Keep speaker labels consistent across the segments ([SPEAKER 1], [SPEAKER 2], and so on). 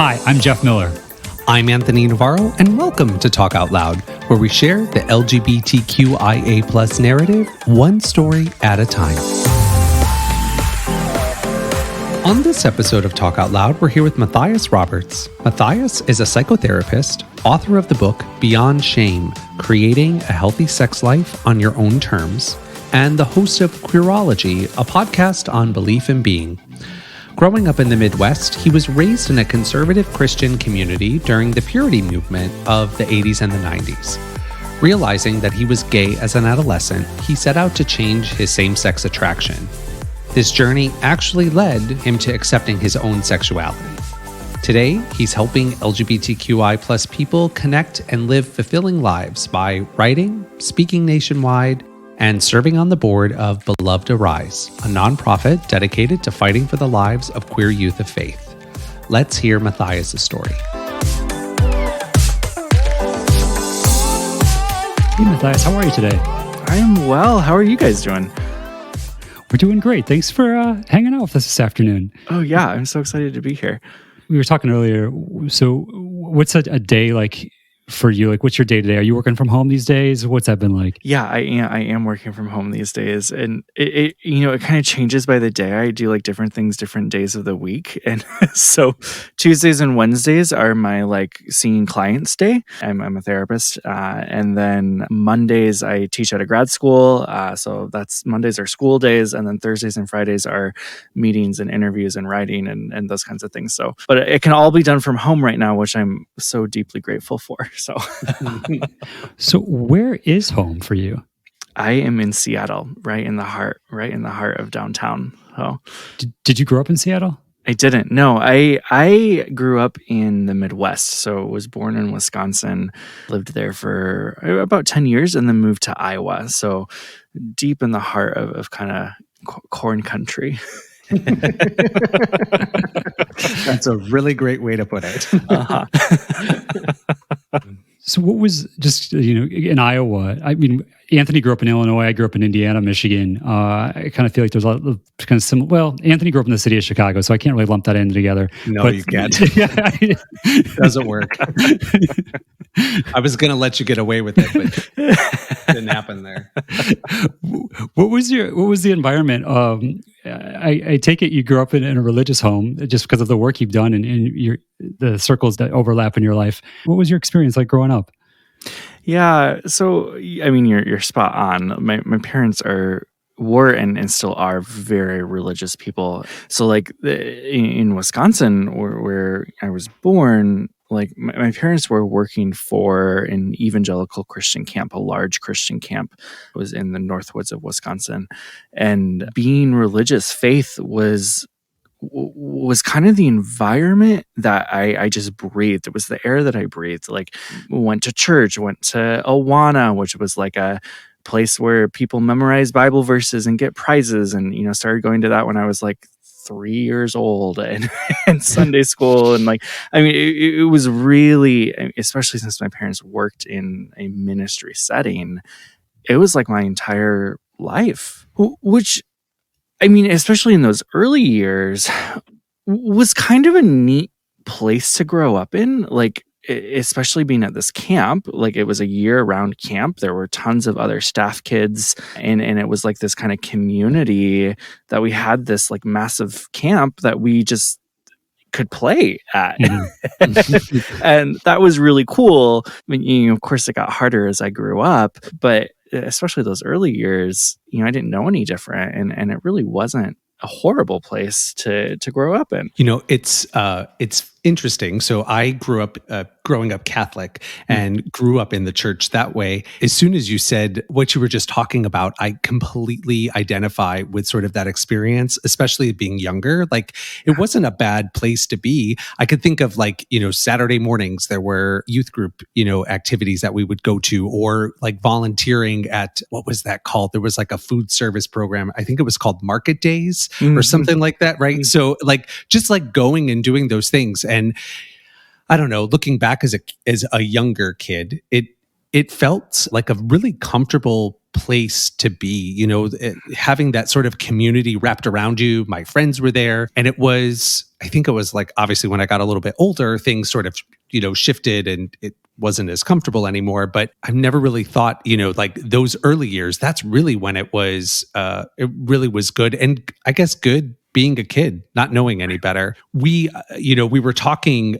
[SPEAKER 1] Hi, I'm Jeff Miller.
[SPEAKER 2] I'm Anthony Navarro, and welcome to Talk Out Loud, where we share the LGBTQIA+ narrative, one story at a time. On this episode of Talk Out Loud, we're here with Matthias Roberts. Matthias is a psychotherapist, author of the book Beyond Shame, Creating a Healthy Sex Life on Your Own Terms, and the host of Queerology, a podcast on belief in being. Growing up in the Midwest, he was raised in a conservative Christian community during the purity movement of the 80s and the 90s. Realizing that he was gay as an adolescent, he set out to change his same-sex attraction. This journey actually led him to accepting his own sexuality. Today, he's helping LGBTQI+ people connect and live fulfilling lives by writing, speaking nationwide, and serving on the board of Beloved Arise, a nonprofit dedicated to fighting for the lives of queer youth of faith. Let's hear Matthias' story.
[SPEAKER 1] Hey, Matthias, how are you today?
[SPEAKER 3] I am well. How are you guys doing?
[SPEAKER 1] We're doing great. Thanks for hanging out with us this afternoon.
[SPEAKER 3] Oh, yeah. I'm so excited to be here.
[SPEAKER 1] We were talking earlier. So what's a day like for you? Like, what's your day to day? Are you working from home these days? What's that been like?
[SPEAKER 3] Yeah, I am working from home these days, and it kind of changes by the day. I do like different things different days of the week, and so Tuesdays and Wednesdays are my seeing clients day. I'm a therapist, and then Mondays I teach at a grad school, so that's Mondays are school days, and then Thursdays and Fridays are meetings and interviews and writing and those kinds of things. So, but it can all be done from home right now, which I'm so deeply grateful for. So,
[SPEAKER 1] So where is home for you?
[SPEAKER 3] I am in Seattle, right in the heart of downtown. So,
[SPEAKER 1] Did you grow up in Seattle?
[SPEAKER 3] I didn't. No, I grew up in the Midwest. So was born in Wisconsin, lived there for about 10 years, and then moved to Iowa. So deep in the heart of kind of corn country.
[SPEAKER 2] That's a really great way to put it.
[SPEAKER 3] Uh-huh.
[SPEAKER 1] So what was just, in Iowa, I mean, Anthony grew up in Illinois, I grew up in Indiana, Michigan. I kind of feel like there's a lot of kind of similar, well, Anthony grew up in the city of Chicago, so I can't really lump that in together.
[SPEAKER 2] No, you can't. It doesn't work. I was going to let you get away with it, but it didn't happen there.
[SPEAKER 1] What was the environment? I take it you grew up in a religious home just because of the work you've done and the circles that overlap in your life. What was your experience like growing up?
[SPEAKER 3] Yeah. So, I mean, you're spot on. My parents were and still are very religious people. So in Wisconsin where I was born, my parents were working for an evangelical Christian camp, a large Christian camp. It was in the Northwoods of Wisconsin. And being religious faith was kind of the environment that I just breathed. It was the air that I breathed. Went to church, went to Awana, which was like a place where people memorize Bible verses and get prizes. And, started going to that when I was 3 years old and Sunday school. And it was really, especially since my parents worked in a ministry setting, it was like my entire life, which, especially in those early years, was kind of a neat place to grow up in. Especially being at this camp, it was a year-round camp. There were tons of other staff kids, and it was this kind of community that we had this massive camp that we just could play at. Mm-hmm. And that was really cool. Of course, it got harder as I grew up, but especially those early years, I didn't know any different, and it really wasn't a horrible place to grow up in.
[SPEAKER 2] It's interesting. So I grew up growing up Catholic and grew up in the church that way. As soon as you said what you were just talking about, I completely identify with sort of that experience, especially being younger. It wasn't a bad place to be. I could think of Saturday mornings, there were youth group, activities that we would go to, or volunteering at, what was that called? There was a food service program. I think it was called Market Days or something like that. Right. Mm-hmm. So just going and doing those things. And I don't know, looking back as a younger kid, it felt like a really comfortable place to be, having that sort of community wrapped around you. My friends were there. And I think it was like, obviously, when I got a little bit older, things sort of, shifted and it wasn't as comfortable anymore. But I've never really thought, like those early years, that's really when it really was good. And I guess good being a kid, not knowing any better. We were talking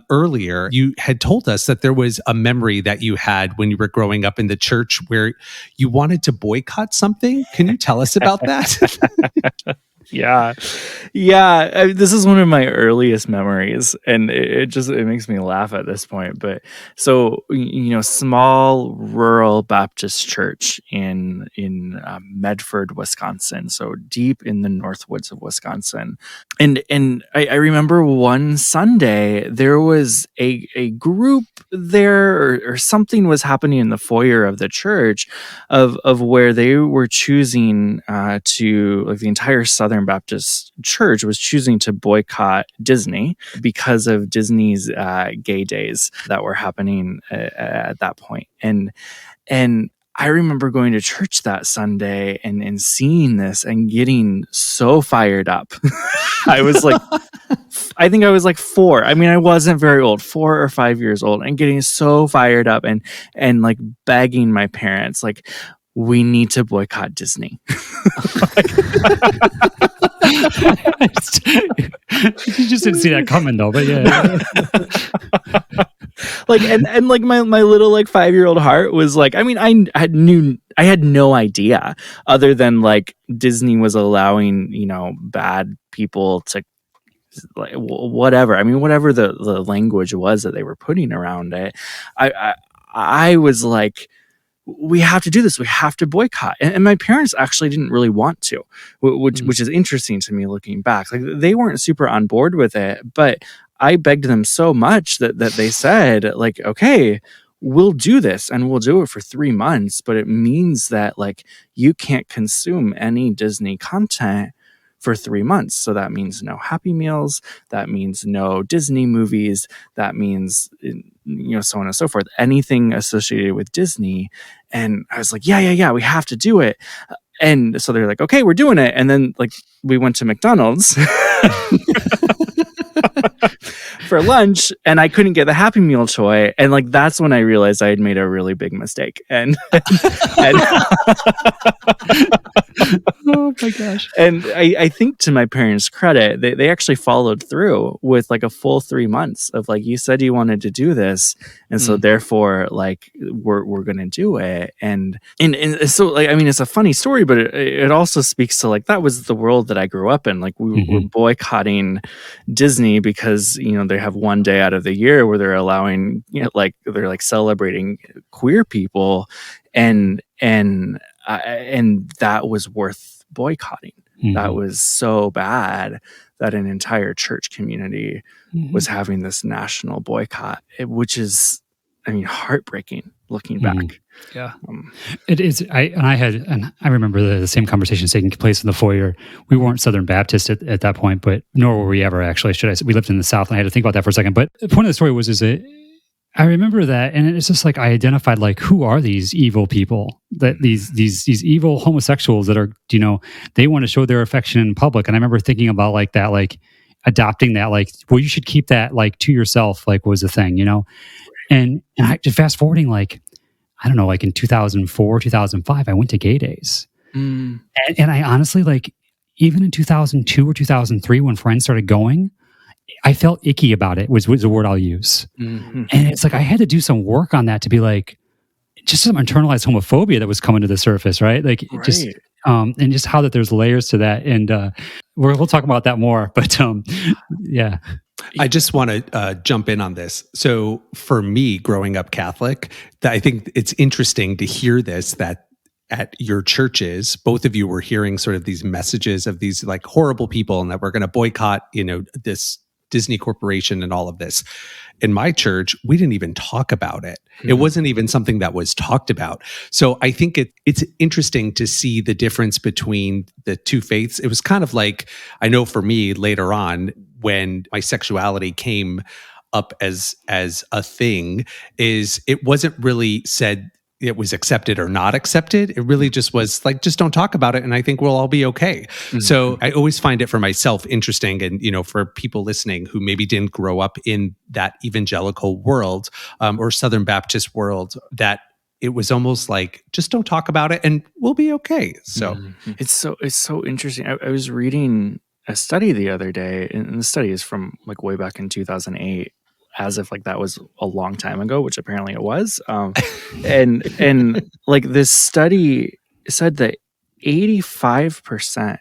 [SPEAKER 2] earlier. You had told us that there was a memory that you had when you were growing up in the church where you wanted to boycott something. Can you tell us about that?
[SPEAKER 3] Yeah. This is one of my earliest memories, and it makes me laugh at this point. But so, small rural Baptist church in Medford, Wisconsin. So deep in the north woods of Wisconsin. And I remember one Sunday there was a group there, or something was happening in the foyer of the church of where they were choosing to, like, the entire Southern Baptist Church was choosing to boycott Disney because of Disney's gay days that were happening at that point. And I remember going to church that Sunday and seeing this and getting so fired up. I was like, I think I was like 4. I mean, I wasn't very old, 4 or 5 years old, and getting so fired up and like begging my parents, like, we need to boycott Disney.
[SPEAKER 1] You just didn't see that coming, though. But yeah,
[SPEAKER 3] like, and like my little like 5-year-old heart was like, I mean, I had no idea other than like Disney was allowing, bad people to, like, whatever. I mean, whatever the language was that they were putting around it. I was like, we have to do this. We have to boycott. And my parents actually didn't really want to, which is interesting to me looking back. Like, they weren't super on board with it, but I begged them so much that they said, like, okay, we'll do this, and we'll do it for 3 months, but it means that, like, you can't consume any Disney content for 3 months. So that means no Happy Meals. That means no Disney movies. That means, so on and so forth. Anything associated with Disney. And I was like, yeah, we have to do it. And so they're like, okay, we're doing it. And then, like, we went to McDonald's for lunch, and I couldn't get the Happy Meal toy. And, like, that's when I realized I had made a really big mistake. And
[SPEAKER 1] oh my gosh.
[SPEAKER 3] And I think, to my parents' credit, they actually followed through with like a full 3 months of, like, you said you wanted to do this, and so therefore, like, we're gonna do it. And so, like, I mean, it's a funny story, but it also speaks to, like, that was the world that I grew up in. Like, we were boycotting Disney because, they have one day out of the year where they're allowing, like, they're like celebrating queer people, and that was worth boycotting. That was so bad that an entire church community was having this national boycott, which is, I mean, heartbreaking looking back.
[SPEAKER 1] Yeah, it is. I remember the same conversation taking place in the foyer. We weren't Southern Baptist at that point, but nor were we ever, actually. We lived in the South, and I had to think about that for a second. But the point of the story was I remember that, and it's just like I identified, like, who are these evil people? That these evil homosexuals that are, they want to show their affection in public. And I remember thinking about, like, that, like, adopting that, like, well, you should keep that, like, to yourself, like, was the thing, And I just fast forwarding, like, I don't know, like in 2004, 2005, I went to gay days, and I honestly, like, even in 2002 or 2003, when friends started going, I felt icky about it, was the word I'll use. And it's like I had to do some work on that to be like, just some internalized homophobia that was coming to the surface, right? Like, just and just how that there's layers to that, and we'll talk about that more. But yeah,
[SPEAKER 2] I just want to jump in on this. So for me, growing up Catholic, I think it's interesting to hear this, that at your churches, both of you were hearing sort of these messages of these, like, horrible people, and that we're going to boycott, this Disney Corporation and all of this. In my church, we didn't even talk about it. It wasn't even something that was talked about. So I think it's interesting to see the difference between the two faiths. It was kind of like, I know for me later on, when my sexuality came up as a thing is it wasn't really said it was accepted or not accepted. It really just was like, just don't talk about it, and I think we'll all be okay. So I always find it for myself interesting, and for people listening who maybe didn't grow up in that evangelical world or Southern Baptist world, that it was almost like, just don't talk about it and we'll be okay. So
[SPEAKER 3] it's so interesting. I was reading a study the other day, and the study is from like way back in 2008, as if like that was a long time ago, which apparently it was. And like this study said that 85%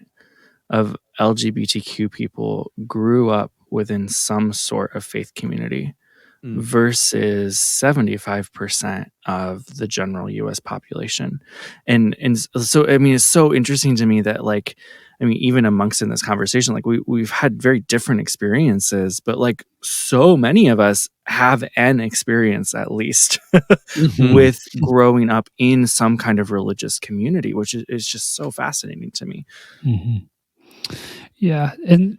[SPEAKER 3] of LGBTQ people grew up within some sort of faith community versus 75% of the general US population. And so, I mean, it's so interesting to me that like, I mean, even amongst in this conversation, like we've had very different experiences, but like so many of us have an experience at least with growing up in some kind of religious community, which is just so fascinating to me.
[SPEAKER 1] Yeah. And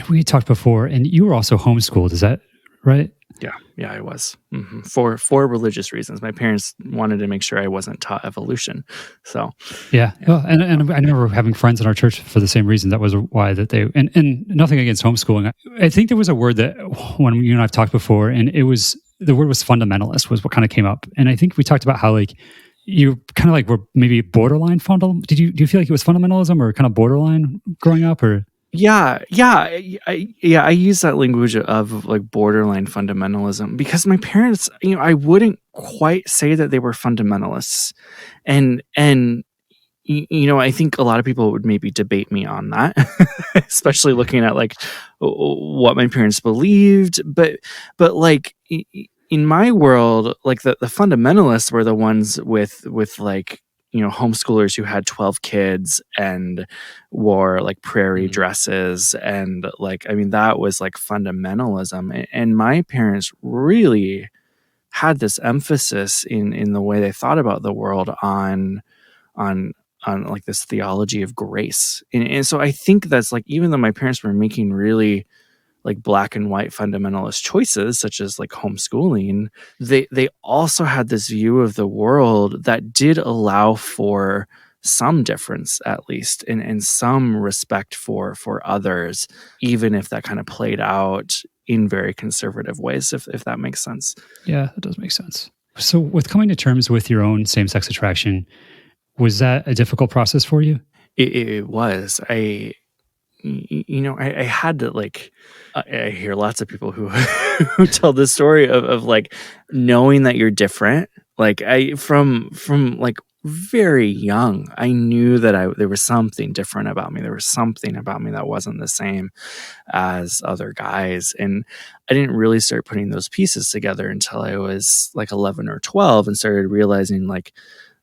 [SPEAKER 1] we talked before, and you were also homeschooled. Is that right?
[SPEAKER 3] Yeah, I was. For religious reasons. My parents wanted to make sure I wasn't taught evolution. So
[SPEAKER 1] yeah. Well, and I remember having friends in our church for the same reason. That was why that they and nothing against homeschooling. I think there was a word that when you and I've talked before, and the word was fundamentalist was what kind of came up. And I think we talked about how like you kind of like were maybe borderline fundamental. Do you feel like it was fundamentalism or kind of borderline growing up, or?
[SPEAKER 3] Yeah, I use that language of like borderline fundamentalism because my parents, I wouldn't quite say that they were fundamentalists, and I think a lot of people would maybe debate me on that, especially looking at like what my parents believed, but like in my world, like the fundamentalists were the ones with like homeschoolers who had 12 kids and wore like prairie dresses, and like, I mean, that was like fundamentalism. And my parents really had this emphasis in the way they thought about the world on like this theology of grace. And so I think that's like, even though my parents were making really like black and white fundamentalist choices, such as like homeschooling, they also had this view of the world that did allow for some difference, at least, and some respect for others, even if that kind of played out in very conservative ways, if that makes sense.
[SPEAKER 1] Yeah, that does make sense. So with coming to terms with your own same-sex attraction, was that a difficult process for you?
[SPEAKER 3] It was. I had to like, I hear lots of people who who tell this story of like knowing that you're different. Like from like very young, I knew that there was something different about me. There was something about me that wasn't the same as other guys. And I didn't really start putting those pieces together until I was like 11 or 12 and started realizing like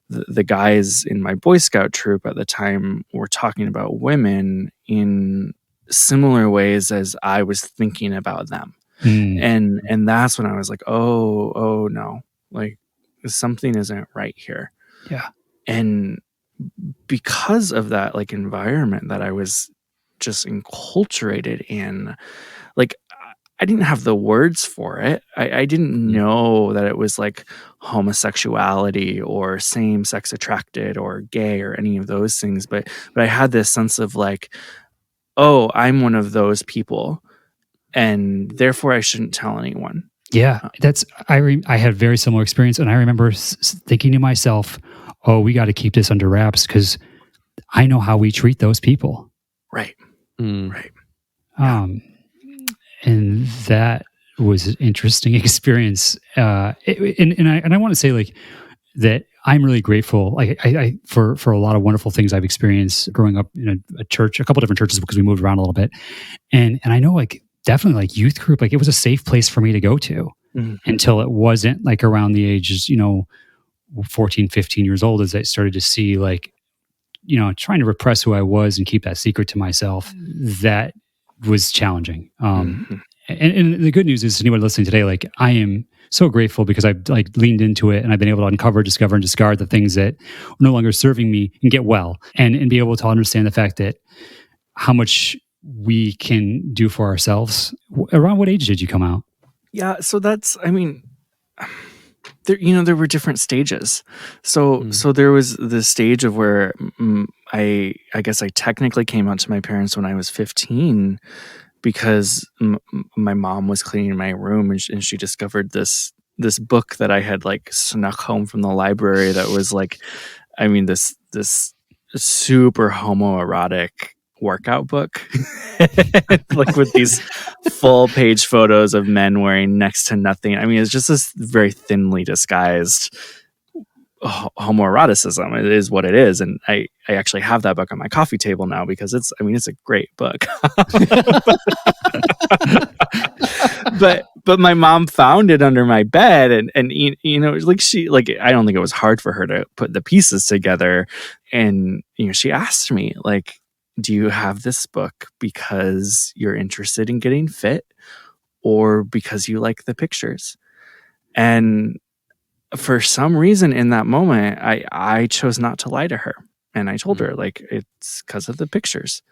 [SPEAKER 3] the guys in my Boy Scout troop at the time were talking about women in similar ways as I was thinking about them. And that's when I was like, oh no, like something isn't right here.
[SPEAKER 1] Yeah.
[SPEAKER 3] And because of that like environment that I was just enculturated in, like I didn't have the words for it. I didn't know that it was like homosexuality or same-sex attracted or gay or any of those things. But I had this sense of like, oh, I'm one of those people, and therefore I shouldn't tell anyone.
[SPEAKER 1] Yeah, I had a very similar experience, and I remember thinking to myself, "Oh, we got to keep this under wraps because I know how we treat those people."
[SPEAKER 3] Right. Right.
[SPEAKER 1] And that was an interesting experience. And I want to say like that I'm really grateful I for a lot of wonderful things I've experienced growing up in a church, a couple different churches because we moved around a little bit. And I know like definitely like youth group, like it was a safe place for me to go to until it wasn't, like around the ages, 14, 15 years old, as I started to see like, trying to repress who I was and keep that secret to myself. That was challenging. And the good news is, anyone listening today, like I am so grateful because I've like leaned into it and I've been able to uncover, discover, and discard the things that are no longer serving me and get well, and be able to understand the fact that how much we can do for ourselves. Around what age did you come out?
[SPEAKER 3] Yeah, so that's, I mean, there, there were different stages.
[SPEAKER 2] Mm.
[SPEAKER 3] So there was the stage of where I guess I technically came out to my parents when I was 15 because my mom was cleaning my room, and she discovered this book that I had like snuck home from the library that was like, I mean, this super homoerotic workout book, like with these full page photos of men wearing next to nothing. I mean, it's just this very thinly disguised homoeroticism. It is what it is, and I actually have that book on my coffee table now because it's, I mean, it's a great book. But my mom found it under my bed, and like she, like, I don't think it was hard for her to put the pieces together. And she asked me, like, do you have this book because you're interested in getting fit or because you like the pictures? And for some reason in that moment, I chose not to lie to her, and I told her, like, it's because of the pictures.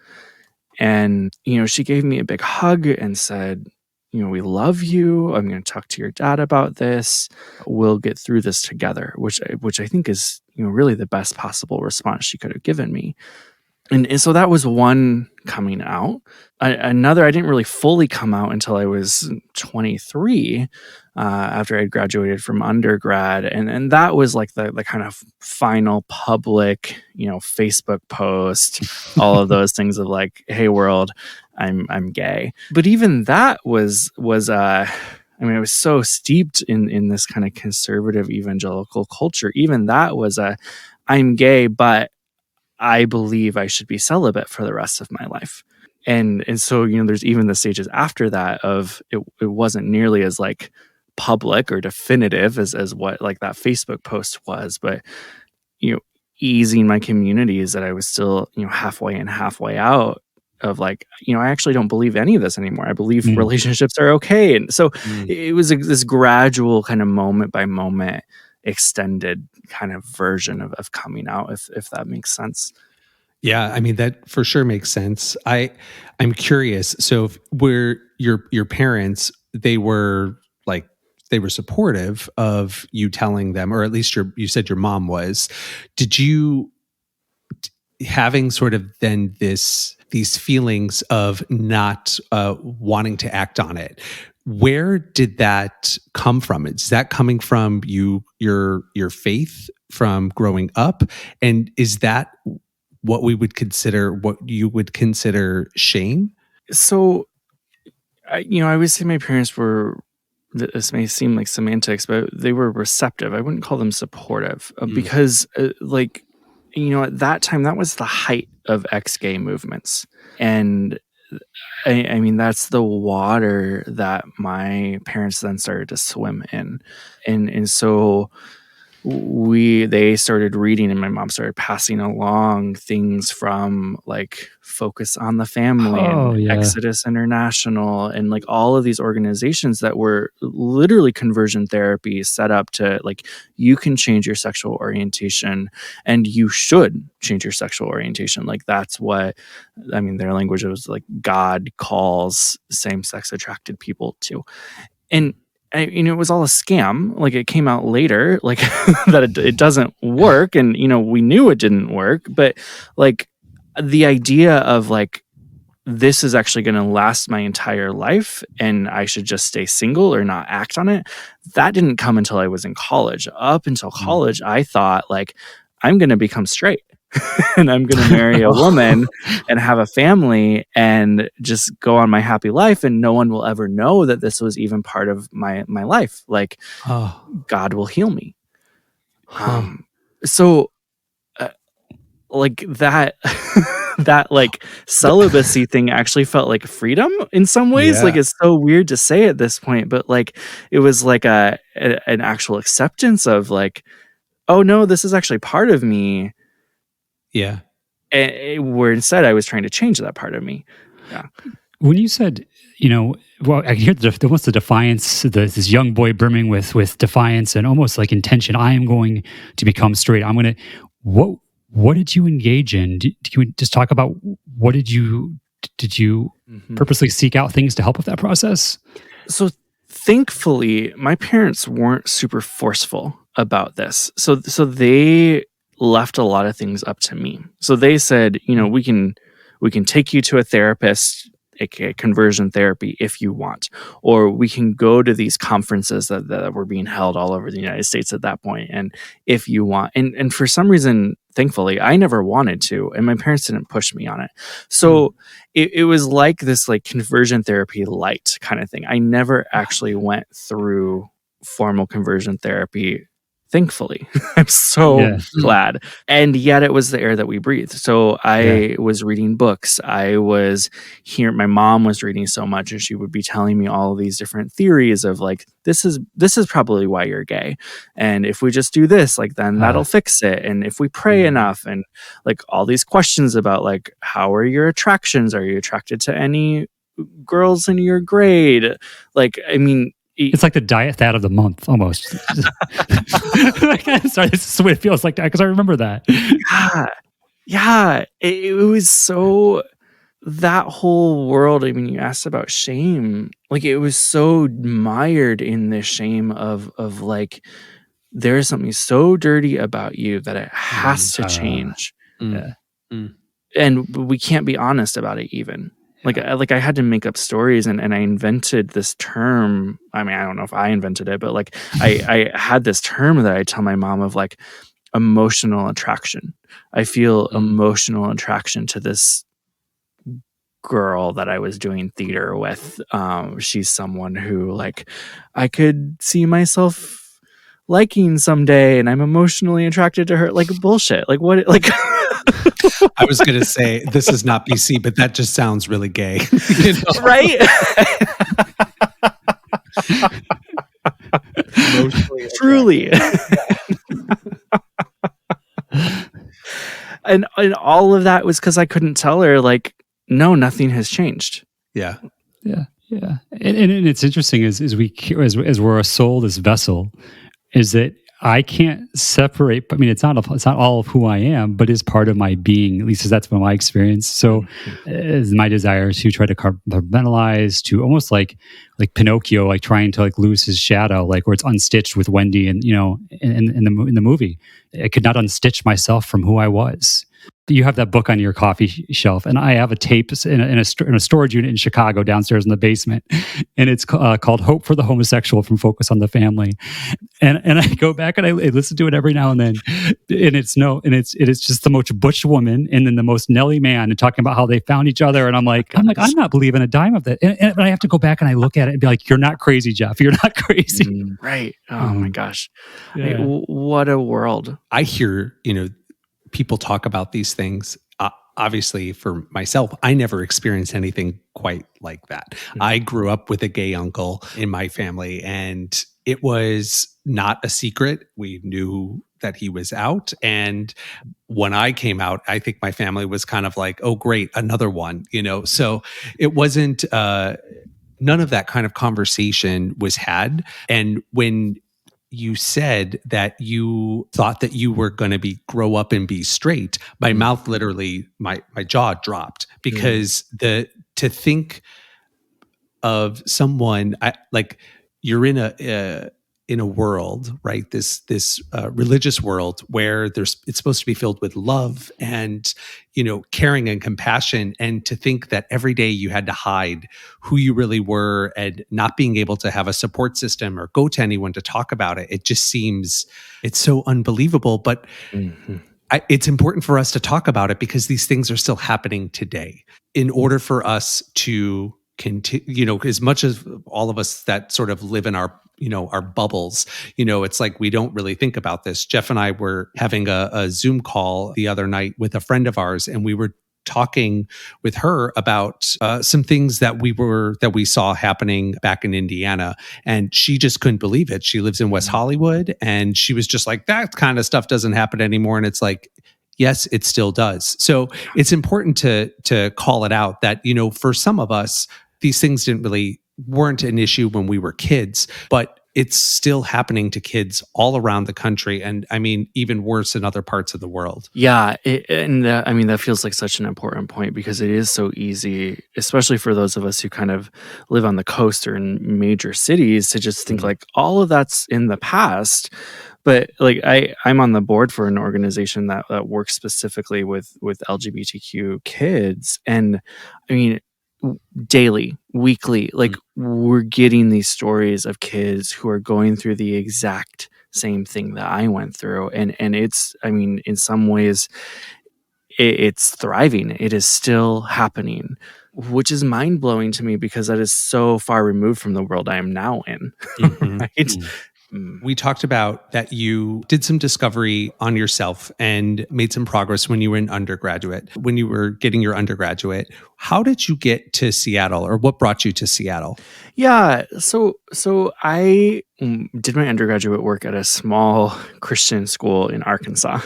[SPEAKER 3] And she gave me a big hug and said, we love you. I'm going to talk to your dad about this. We'll get through this together, which I think is, really the best possible response she could have given me. And so that was one coming out. Another, I didn't really fully come out until I was 23, after I graduated from undergrad. And that was like the kind of final public, Facebook post, all of those things of like, hey world, I'm gay. But even that was I mean, I was so steeped in this kind of conservative evangelical culture. Even that was I'm gay, but I believe I should be celibate for the rest of my life. And so, there's even the stages after that of it wasn't nearly as like public or definitive as what like that Facebook post was, but, easing my communities that I was still, halfway in, halfway out of like, I actually don't believe any of this anymore. I believe relationships are okay. And so it was this gradual kind of moment by moment extended kind of version of coming out, if that makes sense.
[SPEAKER 2] Yeah, I mean that for sure makes sense. I'm curious. So were your parents, they were like, they were supportive of you telling them, or at least you said your mom was. Did you, having sort of then these feelings of not wanting to act on it, where did that come from? Is that coming from your faith from growing up? And is that what you would consider shame?
[SPEAKER 3] So, I would say my parents were, this may seem like semantics, but they were receptive. I wouldn't call them supportive, because like, at that time, that was the height of ex-gay movements. And I mean, that's the water that my parents then started to swim in. And so they started reading, and my mom started passing along things from like Focus on the Family
[SPEAKER 1] Oh
[SPEAKER 3] and
[SPEAKER 1] yeah.
[SPEAKER 3] Exodus International and like all of these organizations that were literally conversion therapy set up to like, you can change your sexual orientation and you should change your sexual orientation. Like, that's what, I mean, their language was like, God calls same-sex attracted people to. And it was all a scam. Like, it came out later, like that it doesn't work, and we knew it didn't work. But like, the idea of like, this is actually going to last my entire life, and I should just stay single or not act on it, that didn't come until I was in college. Up until college, I thought like, I'm going to become straight. And I'm going to marry a woman and have a family and just go on my happy life. And no one will ever know that this was even part of my life. Like,
[SPEAKER 2] Oh,
[SPEAKER 3] God will heal me.
[SPEAKER 2] huh.
[SPEAKER 3] So like that, that like celibacy thing actually felt like freedom in some ways. Like,
[SPEAKER 2] Yeah.
[SPEAKER 3] it's so weird to say at this point, but like, it was like an actual acceptance of like, oh no, this is actually part of me.
[SPEAKER 2] Yeah.
[SPEAKER 3] Where instead I was trying to change that part of me. Yeah.
[SPEAKER 1] When you said, well, I hear almost the defiance, this young boy brimming with defiance and almost like intention. I am going to become straight. I'm going to, what did you engage in? Can you just talk about what did you
[SPEAKER 3] Mhm.
[SPEAKER 1] purposely seek out things to help with that process?
[SPEAKER 3] So thankfully, my parents weren't super forceful about this. So they left a lot of things up to me. So they said, we can take you to a therapist, aka conversion therapy, if you want, or we can go to these conferences that were being held all over the United States at that point, and if you want. And for some reason, thankfully, I never wanted to, and my parents didn't push me on it. So it was like this like conversion therapy light kind of thing. I never actually went through formal conversion therapy. Thankfully, I'm so glad. And yet it was the air that we breathed. So I was reading books. I was here. My mom was reading so much, and she would be telling me all of these different theories of like, this is probably why you're gay. And if we just do this, like, then that'll fix it. And if we pray enough, and like all these questions about like, how are your attractions? Are you attracted to any girls in your grade? Like, I mean,
[SPEAKER 1] it's like the diet fad of the month almost. Sorry, this is what it feels like, because I remember that.
[SPEAKER 3] Yeah. It was so, that whole world. I mean, you asked about shame. Like, it was so mired in the shame of like, there's something so dirty about you that it has to change. And we can't be honest about it even. Like I had to make up stories, and I invented this term. I mean, I don't know if I invented it, but like I had this term that I tell my mom of like emotional attraction. I feel emotional attraction to this girl that I was doing theater with. She's someone who like I could see myself liking someday, and I'm emotionally attracted to her. Like, bullshit. Like, what? Like.
[SPEAKER 2] I was going to say, this is not BC, but that just sounds really gay.
[SPEAKER 3] Right? Truly. And all of that was because I couldn't tell her, like, no, nothing has changed.
[SPEAKER 2] Yeah.
[SPEAKER 1] And it's interesting as we're a soul, this vessel, is that I can't separate. I mean, it's not all of who I am, but is part of my being. At least that's been my experience. So, is my desire to try to compartmentalize, to almost like Pinocchio, like trying to like lose his shadow, like where it's unstitched with Wendy, and in the movie, I could not unstitch myself from who I was. You have that book on your coffee shelf, and I have a tape in a storage unit in Chicago downstairs in the basement, and it's called "Hope for the Homosexual" from Focus on the Family. And I go back and I listen to it every now and then, and it is just the most butch woman and then the most Nelly man, and talking about how they found each other, and I'm like I'm not believing a dime of that, and I have to go back and I look at it and be like, you're not crazy, Jeff. You're not crazy,
[SPEAKER 3] right? Oh my gosh, what a world!
[SPEAKER 2] I hear people talk about these things. Obviously, for myself, I never experienced anything quite like that. I grew up with a gay uncle in my family, and it was not a secret. We knew that he was out. And when I came out, I think my family was kind of like, oh, great, another one, So it wasn't, none of that kind of conversation was had. And when you said that you thought that you were going to grow up and be straight, my mouth literally, my jaw dropped, because to think of someone like you're in a world, right? This religious world where it's supposed to be filled with love and caring and compassion, and to think that every day you had to hide who you really were and not being able to have a support system or go to anyone to talk about it. It just seems, it's so unbelievable. But it's important for us to talk about it because these things are still happening today. In order for us to continue, as much as all of us that sort of live in our bubbles, it's like we don't really think about this. Jeff and I were having a Zoom call the other night with a friend of ours, and we were talking with her about some things that we saw happening back in Indiana, and she just couldn't believe it. She lives in West Hollywood, and she was just like, that kind of stuff doesn't happen anymore. And it's like, yes, it still does. So it's important to call it out that, for some of us, these things weren't an issue when we were kids, but it's still happening to kids all around the country. And I mean, even worse in other parts of the world.
[SPEAKER 3] Yeah, I mean, that feels like such an important point because it is so easy, especially for those of us who kind of live on the coast or in major cities, to just think like all of that's in the past. But like I'm on the board for an organization that works specifically with LGBTQ kids, and I mean, daily, weekly, like we're getting these stories of kids who are going through the exact same thing that I went through, and it's, I mean, in some ways it's thriving. It is still happening, which is mind blowing to me because that is so far removed from the world I am now in. Right?
[SPEAKER 2] We talked about that you did some discovery on yourself and made some progress when you were in undergraduate, when you were getting your undergraduate. How did you get to Seattle, or what brought you to Seattle?
[SPEAKER 3] Yeah, so I did my undergraduate work at a small Christian school in Arkansas,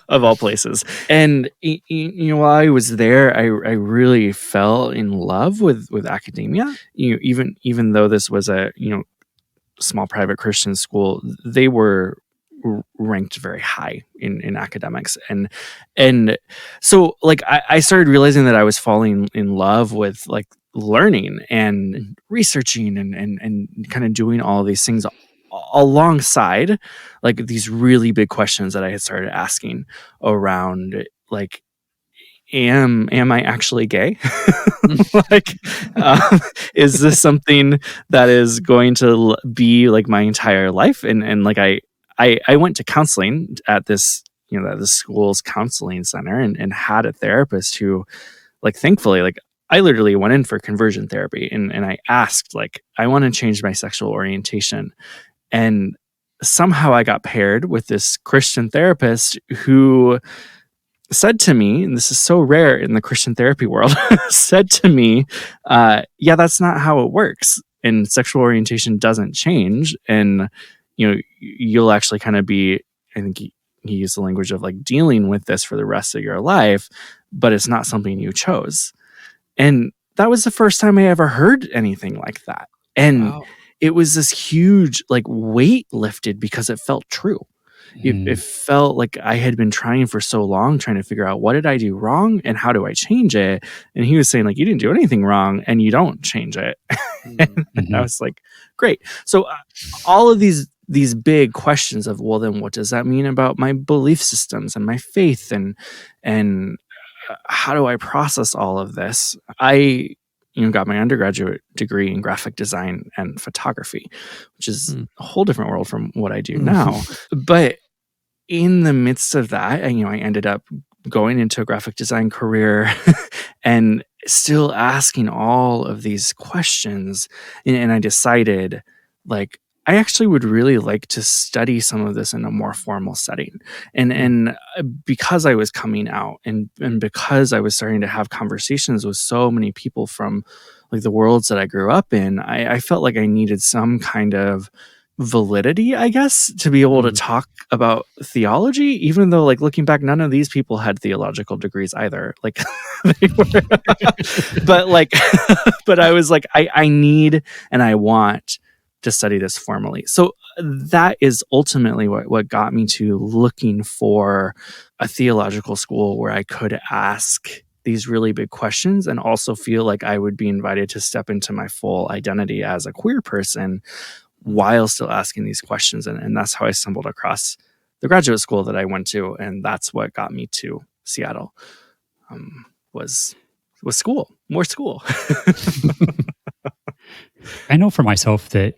[SPEAKER 3] of all places. And you know, while I was there, I really fell in love with academia. You know, even though this was a, you know, small private Christian school, they were ranked very high in academics, and so like I started realizing that I was falling in love with like learning and researching and kind of doing all these things alongside like these really big questions that I had started asking around like, am I actually gay? Like, is this something that is going to be like my entire life? And like I went to counseling at this, you know, at the school's counseling center, and had a therapist who, like, thankfully, like I literally went in for conversion therapy, and I asked, like, I want to change my sexual orientation. And somehow I got paired with this Christian therapist who said to me, and this is so rare in the Christian therapy world, said to me, yeah, that's not how it works. And sexual orientation doesn't change. And, you know, you'll actually kind of be, I think he used the language of like dealing with this for the rest of your life, but it's not something you chose. And that was the first time I ever heard anything like that. And it was this huge like weight lifted because it felt true. It felt like I had been trying for so long, trying to figure out what did I do wrong and how do I change it. And he was saying like, you didn't do anything wrong and you don't change it. And I was like, great. So all of these big questions of, well, then what does that mean about my belief systems and my faith, and how do I process all of this? I, you know, got my undergraduate degree in graphic design and photography, which is a whole different world from what I do now. But in the midst of that, you know, I ended up going into a graphic design career and still asking all of these questions. And I decided, like, I actually would really like to study some of this in a more formal setting. And because I was coming out, and because I was starting to have conversations with so many people from like the worlds that I grew up in, I felt like I needed some kind of validity, I guess, to be able to talk about theology, even though, like, looking back, none of these people had theological degrees either. Like, they were, but like, but I was like, I need and I want to study this formally. So that is ultimately what got me to looking for a theological school where I could ask these really big questions and also feel like I would be invited to step into my full identity as a queer person while still asking these questions. And that's how I stumbled across the graduate school that I went to. And that's what got me to Seattle, was school, more school.
[SPEAKER 1] I know for myself that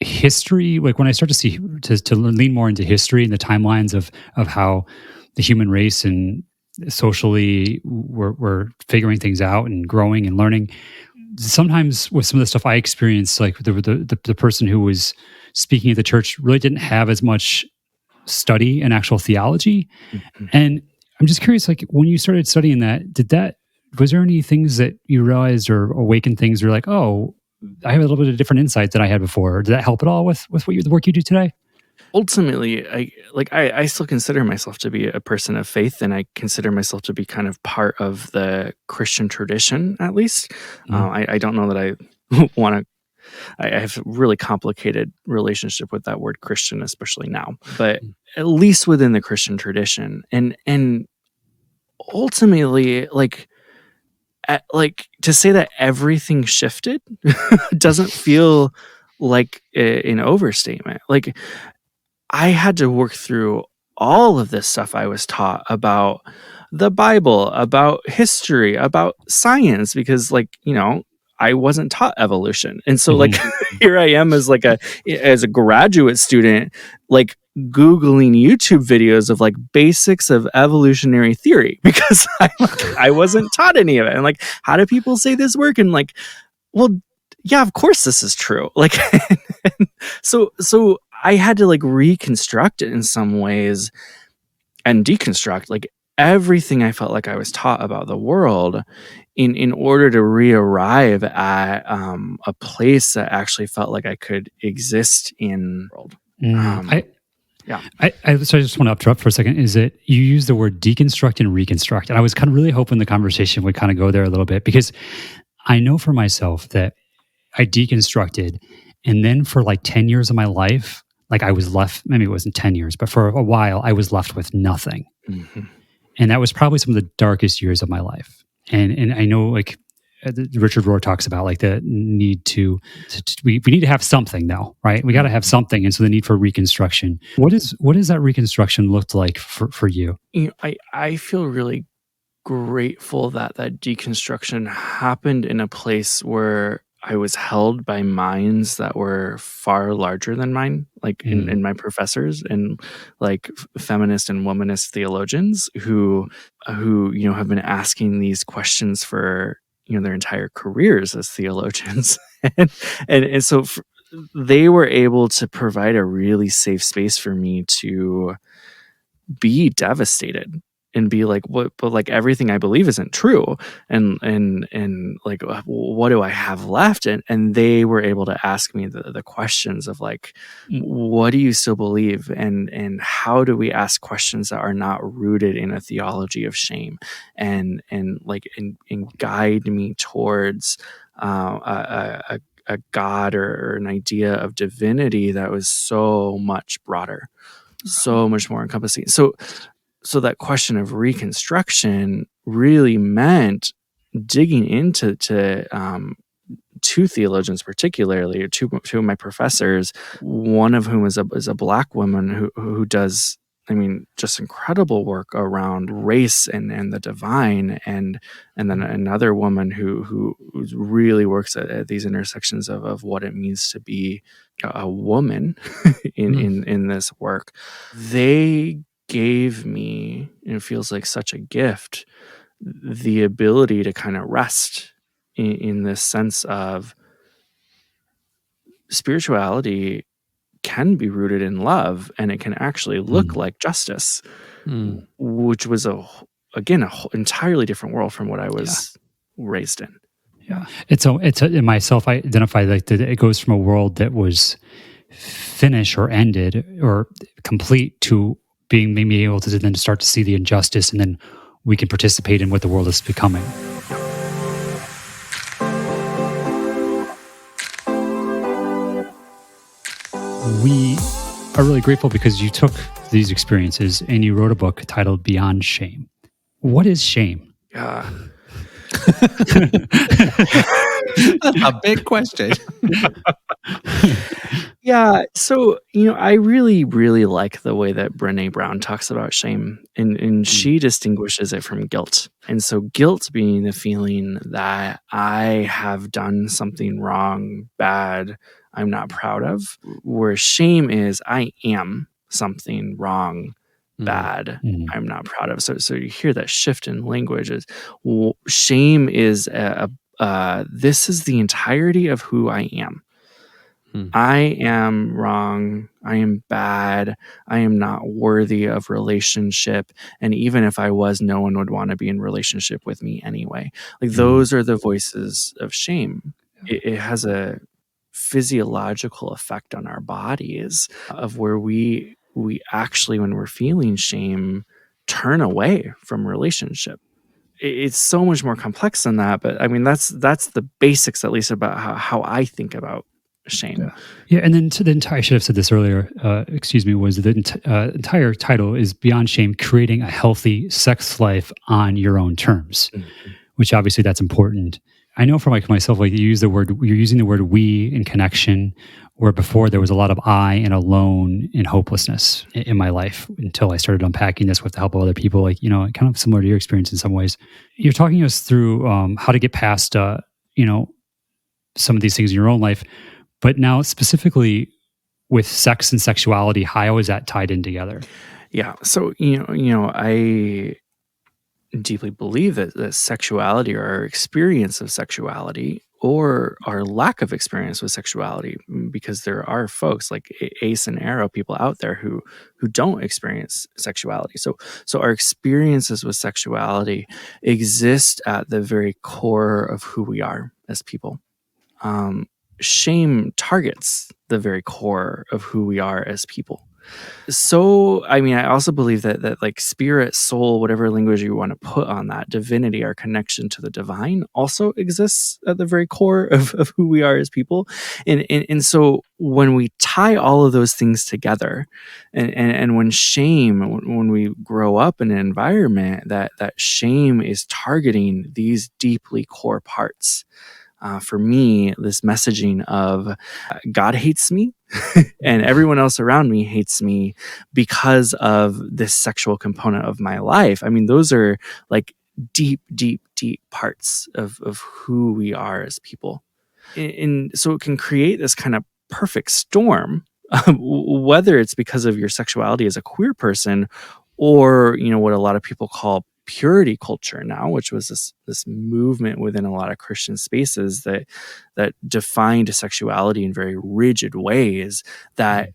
[SPEAKER 1] history, like when I start to see, to lean more into history and the timelines of how the human race and socially we're figuring things out and growing and learning. Sometimes with some of the stuff I experienced, like the person who was speaking at the church really didn't have as much study and actual theology. And I'm just curious, like when you started studying that, was there any things that you realized or awakened things you're like, oh, I have a little bit of different insight than I had before? Did that help at all with the work you do today?
[SPEAKER 3] Ultimately, I still consider myself to be a person of faith, and I consider myself to be kind of part of the Christian tradition, at least. I don't know that I want to I have a really complicated relationship with that word Christian, especially now, but at least within the Christian tradition. And ultimately, like to say that everything shifted doesn't feel like an overstatement. Like I had to work through all of this stuff I was taught about the Bible, about history, about science, because I wasn't taught evolution. And so like
[SPEAKER 1] Mhm.
[SPEAKER 3] here I am as as a graduate student, like Googling YouTube videos of like basics of evolutionary theory because I wasn't taught any of it. And like, how do people say this work? And like, well, yeah, of course this is true. Like, so I had to like reconstruct it in some ways and deconstruct like everything I felt like I was taught about the world in order to re-arrive at a place that actually felt like I could exist in the world.
[SPEAKER 1] Mm.
[SPEAKER 3] Yeah.
[SPEAKER 1] So I just want to interrupt for a second. Is that you use the word deconstruct and reconstruct? And I was kind of really hoping the conversation would kind of go there a little bit because I know for myself that I deconstructed, and then for like 10 years of my life, like I was left, maybe it wasn't 10 years, but for a while, I was left with nothing.
[SPEAKER 3] Mhm.
[SPEAKER 1] And that was probably some of the darkest years of my life. And I know like Richard Rohr talks about like the need we need to have something though, right? We got to have something. And so the need for reconstruction. What does that reconstruction look like for you?
[SPEAKER 3] I feel really grateful that deconstruction happened in a place where I was held by minds that were far larger than mine, like in my professors and like feminist and womanist theologians who have been asking these questions for their entire careers as theologians, and so they were able to provide a really safe space for me to be devastated and be like, what, but like everything I believe isn't true. And like, what do I have left? And they were able to ask me the questions of like, what do you still believe? And how do we ask questions that are not rooted in a theology of shame and guide me towards a God or an idea of divinity that was so much broader, so much more encompassing. So that question of reconstruction really meant digging into two theologians, particularly, or two of my professors, one of whom is a Black woman who does, I mean, just incredible work around race and the divine, and then another woman who really works at these intersections of what it means to be a woman in this work. They gave me, and it feels like such a gift, the ability to kind of rest in this sense of spirituality can be rooted in love, and it can actually look like justice, which was again entirely different world from what I was raised in.
[SPEAKER 1] Yeah. It's in myself, I identify like that it goes from a world that was finished or ended or complete to being maybe able to then start to see the injustice, and then we can participate in what the world is becoming. We are really grateful because you took these experiences and you wrote a book titled Beyond Shame. What is shame?
[SPEAKER 2] That's a big question.
[SPEAKER 3] Yeah, so I really, really like the way that Brené Brown talks about shame, and she distinguishes it from guilt. And so guilt being the feeling that I have done something wrong, bad, I'm not proud of, where shame is I am something wrong, bad, I'm not proud of. So you hear that shift in language is shame is this is the entirety of who I am. I am wrong. I am bad. I am not worthy of relationship. And even if I was, no one would want to be in relationship with me anyway. Like those are the voices of shame. It has a physiological effect on our bodies of where we actually, when we're feeling shame, turn away from relationship. It's so much more complex than that. But I mean, that's the basics, at least, about how I think about shame.
[SPEAKER 1] Yeah, and then to the entire, I should have said this earlier, excuse me, was the entire title is Beyond Shame, Creating a Healthy Sex Life on Your Own Terms,
[SPEAKER 3] Mhm.
[SPEAKER 1] which obviously that's important. I know for myself, like you're using the word we in connection, where before there was a lot of I and alone and hopelessness in my life until I started unpacking this with the help of other people, like, kind of similar to your experience in some ways. You're talking us through how to get past, you know, some of these things in your own life, but now specifically with sex and sexuality, how is that tied in together?
[SPEAKER 3] Yeah. So, I deeply believe that sexuality or our experience of sexuality or our lack of experience with sexuality, because there are folks like Ace and Arrow, people out there who don't experience sexuality. So our experiences with sexuality exist at the very core of who we are as people. Um, Shame targets the very core of who we are as people. So, I mean, I also believe that like spirit, soul, whatever language you want to put on that, divinity, our connection to the divine also exists at the very core of who we are as people. And so when we tie all of those things together, and when shame, when we grow up in an environment that shame is targeting these deeply core parts. For me, this messaging of God hates me and everyone else around me hates me because of this sexual component of my life. I mean, those are like deep, deep, deep parts of who we are as people. And so it can create this kind of perfect storm, whether it's because of your sexuality as a queer person or, what a lot of people call purity culture now, which was this movement within a lot of Christian spaces that defined sexuality in very rigid ways that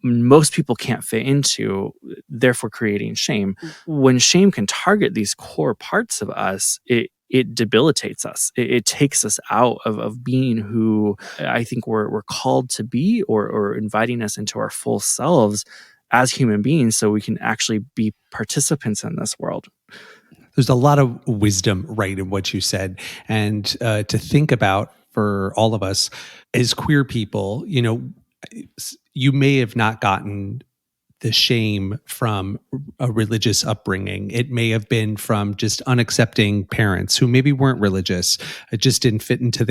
[SPEAKER 3] most people can't fit into, therefore creating shame. When shame can target these core parts of us, it debilitates us. It takes us out of being who I think we're called to be, or inviting us into our full selves as human beings so we can actually be participants in this world.
[SPEAKER 2] There's a lot of wisdom, right, in what you said. And to think about for all of us as queer people, you may have not gotten the shame from a religious upbringing. It may have been from just unaccepting parents who maybe weren't religious. It just didn't fit into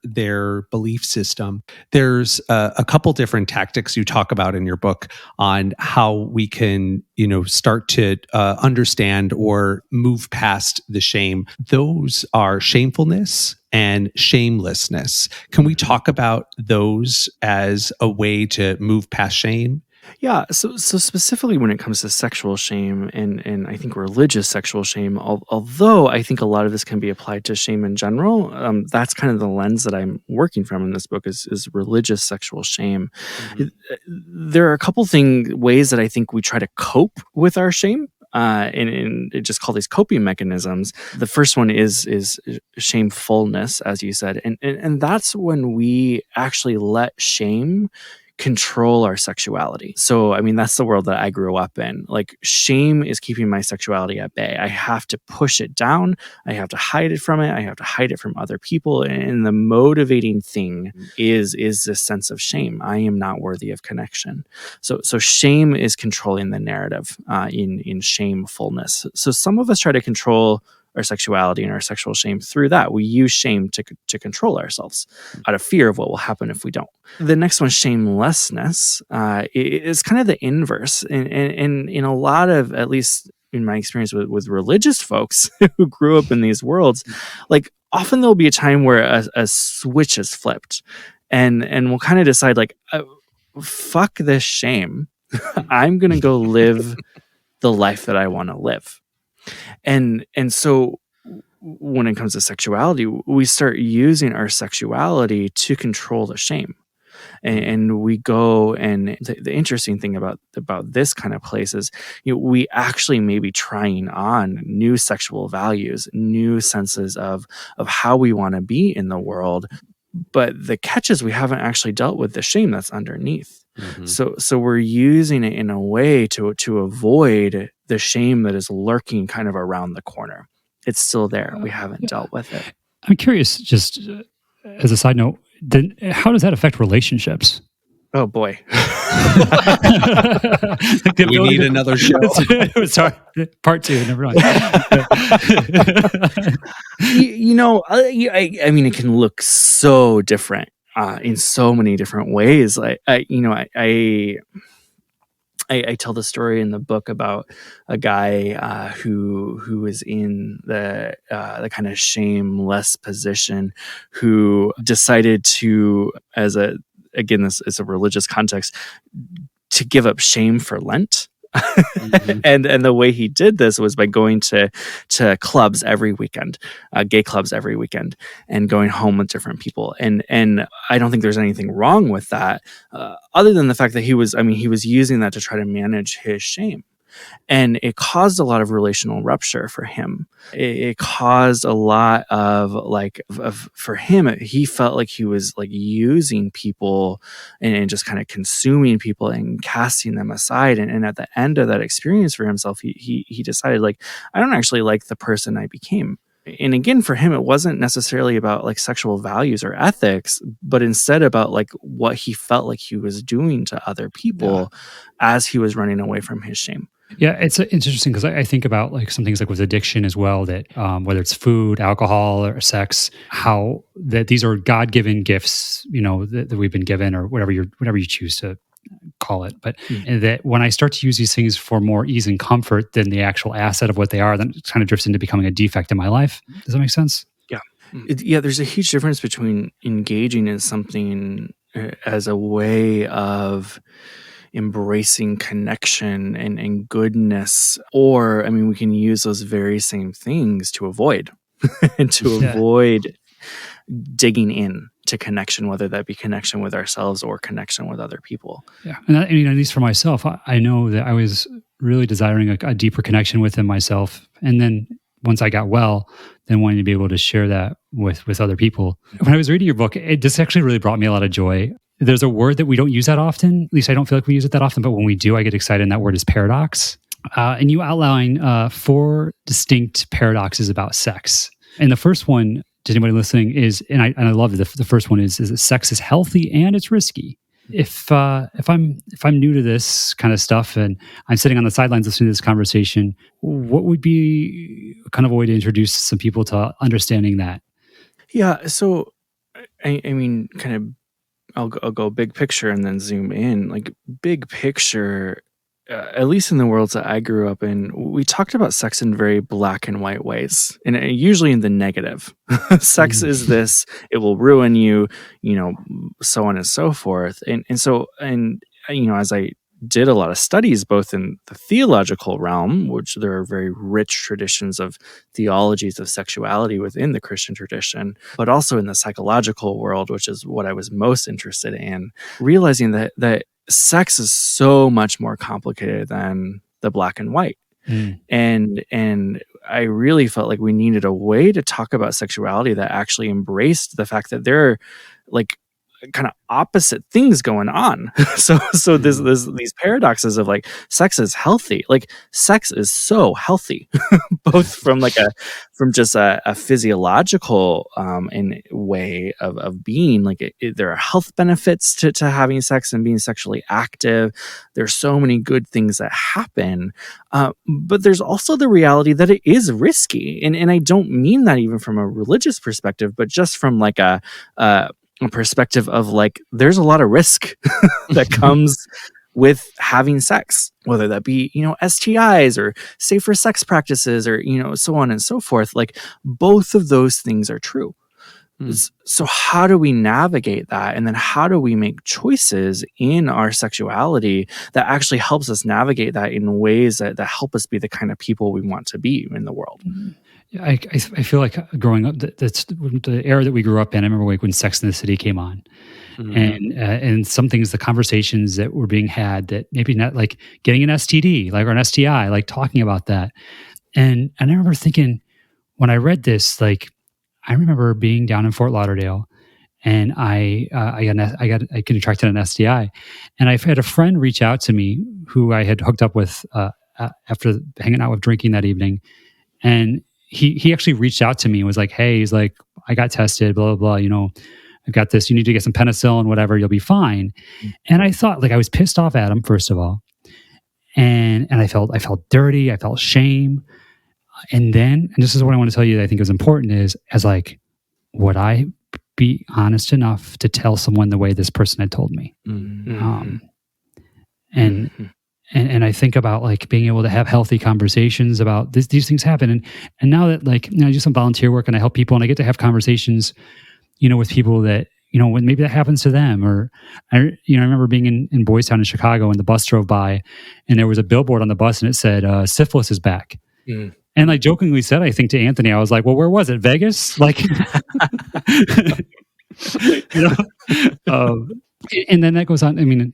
[SPEAKER 2] their belief system. There's a couple different tactics you talk about in your book on how we can, start to understand or move past the shame. Those are shamefulness and shamelessness. Can we talk about those as a way to move past shame?
[SPEAKER 3] Yeah, so specifically when it comes to sexual shame and I think religious sexual shame, although I think a lot of this can be applied to shame in general, that's kind of the lens that I'm working from in this book is religious sexual shame.
[SPEAKER 2] Mhm.
[SPEAKER 3] There are a couple ways that I think we try to cope with our shame. And it just call these coping mechanisms. The first one is shamefulness, as you said, and that's when we actually let shame control our sexuality. So, I mean, that's the world that I grew up in. Like, shame is keeping my sexuality at bay. I have to push it down. I have to hide it from it. I have to hide it from other people. And the motivating thing is this sense of shame. I am not worthy of connection. So shame is controlling the narrative in shamefulness. So some of us try to control our sexuality and our sexual shame through that. We use shame to control ourselves out of fear of what will happen if we don't. The next one, shamelessness, is kind of the inverse. And in a lot of, at least in my experience with religious folks who grew up in these worlds, like often there'll be a time where a switch is flipped and we'll kind of decide like, fuck this shame. I'm going to go live the life that I want to live. And so when it comes to sexuality, we start using our sexuality to control the shame. And we go, and the interesting thing about this kind of place is, we actually may be trying on new sexual values, new senses of how we want to be in the world. But the catch is we haven't actually dealt with the shame that's underneath.
[SPEAKER 2] Mhm.
[SPEAKER 3] So we're using it in a way to avoid the shame that is lurking kind of around the corner. It's still there. We haven't dealt with it.
[SPEAKER 1] I'm curious, just as a side note, then how does that affect relationships?
[SPEAKER 3] Oh boy.
[SPEAKER 1] Like the
[SPEAKER 2] We
[SPEAKER 1] ability
[SPEAKER 2] need
[SPEAKER 1] to-
[SPEAKER 2] another show.
[SPEAKER 1] Sorry, part two. Never mind.
[SPEAKER 3] I mean, it can look so different in so many different ways. I tell the story in the book about a guy who was in the kind of shameless position, who decided to, again, this is a religious context, to give up shame for Lent.
[SPEAKER 2] Mhm.
[SPEAKER 3] and the way he did this was by going to clubs every weekend, gay clubs every weekend, and going home with different people. And I don't think there's anything wrong with that, other than the fact that he was using that to try to manage his shame. And it caused a lot of relational rupture for him. It caused a lot of for him, he felt like he was like using people and just kind of consuming people and casting them aside. And at the end of that experience for himself, he decided, like, I don't actually like the person I became. And again, for him, it wasn't necessarily about like sexual values or ethics, but instead about like what he felt like he was doing to other people as he was running away from his shame.
[SPEAKER 1] Yeah, it's interesting because I think about like some things like with addiction as well, that whether it's food, alcohol, or sex, how that these are God-given gifts, that we've been given, or whatever you choose to call it. But and that when I start to use these things for more ease and comfort than the actual asset of what they are, then it kind of drifts into becoming a defect in my life. Does that make sense?
[SPEAKER 3] Yeah. There's a huge difference between engaging in something as a way of embracing connection and goodness, or, I mean, we can use those very same things to avoid and to avoid digging in to connection, whether that be connection with ourselves or connection with other people.
[SPEAKER 1] Yeah. And at least for myself, I know that I was really desiring a deeper connection within myself. And then once I got well, then wanting to be able to share that with other people. When I was reading your book, this actually really brought me a lot of joy. There's a word that we don't use that often. At least I don't feel like we use it that often, but when we do, I get excited. And that word is paradox. And you outline 4 distinct paradoxes about sex. And the first one, to anybody listening, is, and I love it, the first one is that sex is healthy and it's risky. If I'm new to this kind of stuff and I'm sitting on the sidelines listening to this conversation, what would be kind of a way to introduce some people to understanding that?
[SPEAKER 3] Yeah. So, I mean, kind of, I'll go big picture and then zoom in. Like, big picture, at least in the worlds that I grew up in, we talked about sex in very black and white ways, and usually in the negative. Sex is this, it will ruin you, so on and so forth. And as I did a lot of studies, both in the theological realm, which there are very rich traditions of theologies of sexuality within the Christian tradition, but also in the psychological world, which is what I was most interested in, realizing that sex is so much more complicated than the black and white. And I really felt like we needed a way to talk about sexuality that actually embraced the fact that there are like kind of opposite things going on. So there's these paradoxes of like, sex is healthy. Like, sex is so healthy, both from just a physiological and way of being. Like, there are health benefits to having sex and being sexually active. There's so many good things that happen, but there's also the reality that it is risky. And I don't mean that even from a religious perspective, but just from like a perspective of like, there's a lot of risk that comes with having sex, whether that be, STIs or safer sex practices or, so on and so forth. Like, both of those things are true. So how do we navigate that? And then how do we make choices in our sexuality that actually helps us navigate that in ways that help us be the kind of people we want to be in the world?
[SPEAKER 1] I feel like growing up, that's the era that we grew up in. I remember like when Sex and the City came on, and some things, the conversations that were being had, that maybe not like getting an STD, like, or an STI, like talking about that. And I remember thinking, when I read this, like, I remember being down in Fort Lauderdale, and I contracted an STI, and I've had a friend reach out to me who I had hooked up with after hanging out with drinking that evening, and he actually reached out to me and was like, "Hey," he's like, "I got tested, blah blah blah. I've got this. You need to get some penicillin, whatever. You'll be fine. And I thought, like, I was pissed off at him first of all, and I felt dirty. I felt shame. And then, and this is what I want to tell you that I think is important is, as like, would I be honest enough to tell someone the way this person had told me? And and I think about like being able to have healthy conversations about these things happen. And now that, like, I do some volunteer work and I help people, and I get to have conversations, with people that, when maybe that happens to them. Or I remember being in Boys Town in Chicago, and the bus drove by, and there was a billboard on the bus, and it said, "Syphilis is back." And I jokingly said, I think, to Anthony, I was like, "Well, where was it? Vegas?" Like, and then that goes on. I mean,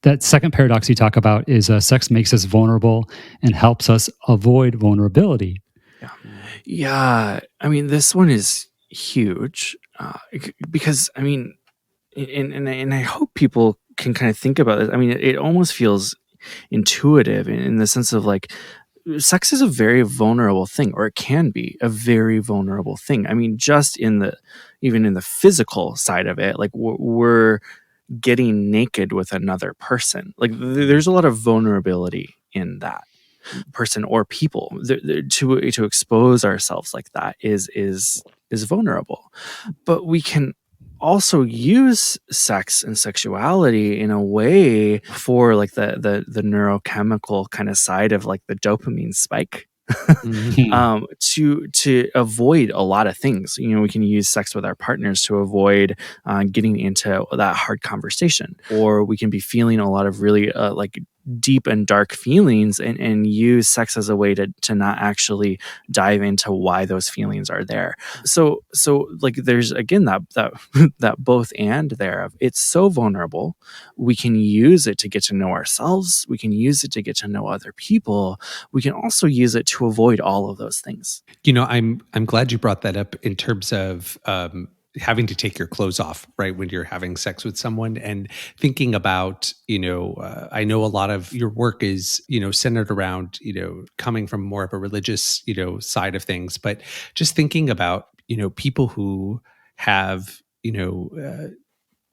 [SPEAKER 1] that second paradox you talk about is sex makes us vulnerable and helps us avoid vulnerability.
[SPEAKER 3] Yeah. I mean, this one is huge because, I mean, and I hope people can kind of think about it. I mean, it almost feels intuitive in the sense of like, sex is a very vulnerable thing, or it can be a very vulnerable thing. I mean, just even in the physical side of it, like we're getting naked with another person. Like there's a lot of vulnerability in that person or people. To expose ourselves like that is vulnerable. But we can also use sex and sexuality in a way for like the neurochemical kind of side of like the dopamine spike. To avoid a lot of things. We can use sex with our partners to avoid getting into that hard conversation, or we can be feeling a lot of really like deep and dark feelings and use sex as a way to not actually dive into why those feelings are there. So like there's again that both and there of it's so vulnerable. We can use it to get to know ourselves. We can use it to get to know other people. We can also use it to avoid all of those things.
[SPEAKER 2] I'm glad you brought that up in terms of having to take your clothes off, right, when you're having sex with someone, and thinking about, I know a lot of your work is, centered around, coming from more of a religious, side of things, but just thinking about, people who have,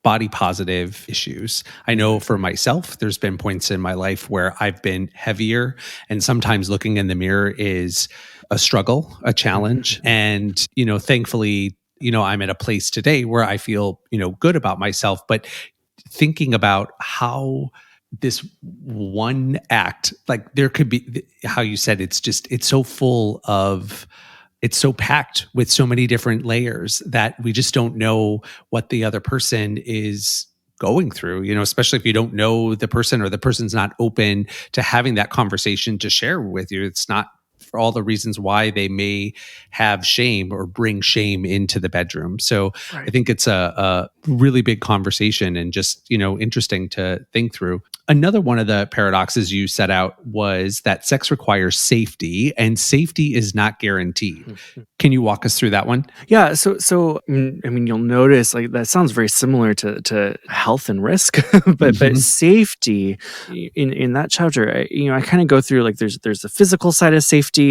[SPEAKER 2] body positive issues. I know for myself, there's been points in my life where I've been heavier, and sometimes looking in the mirror is a struggle, a challenge. And, thankfully, I'm at a place today where I feel, good about myself, but thinking about how this one act, like there could be, how you said, it's so full of, it's so packed with so many different layers that we just don't know what the other person is going through, especially if you don't know the person, or the person's not open to having that conversation to share with you. It's not for all the reasons why they may have shame or bring shame into the bedroom. So right. I think it's a really big conversation, and just, interesting to think through. Another one of the paradoxes you set out was that sex requires safety, and safety is not guaranteed. Can you walk us through that one?
[SPEAKER 3] Yeah. So I mean, you'll notice like that sounds very similar to health and risk, but safety in that chapter, I kind of go through like there's the physical side of safety.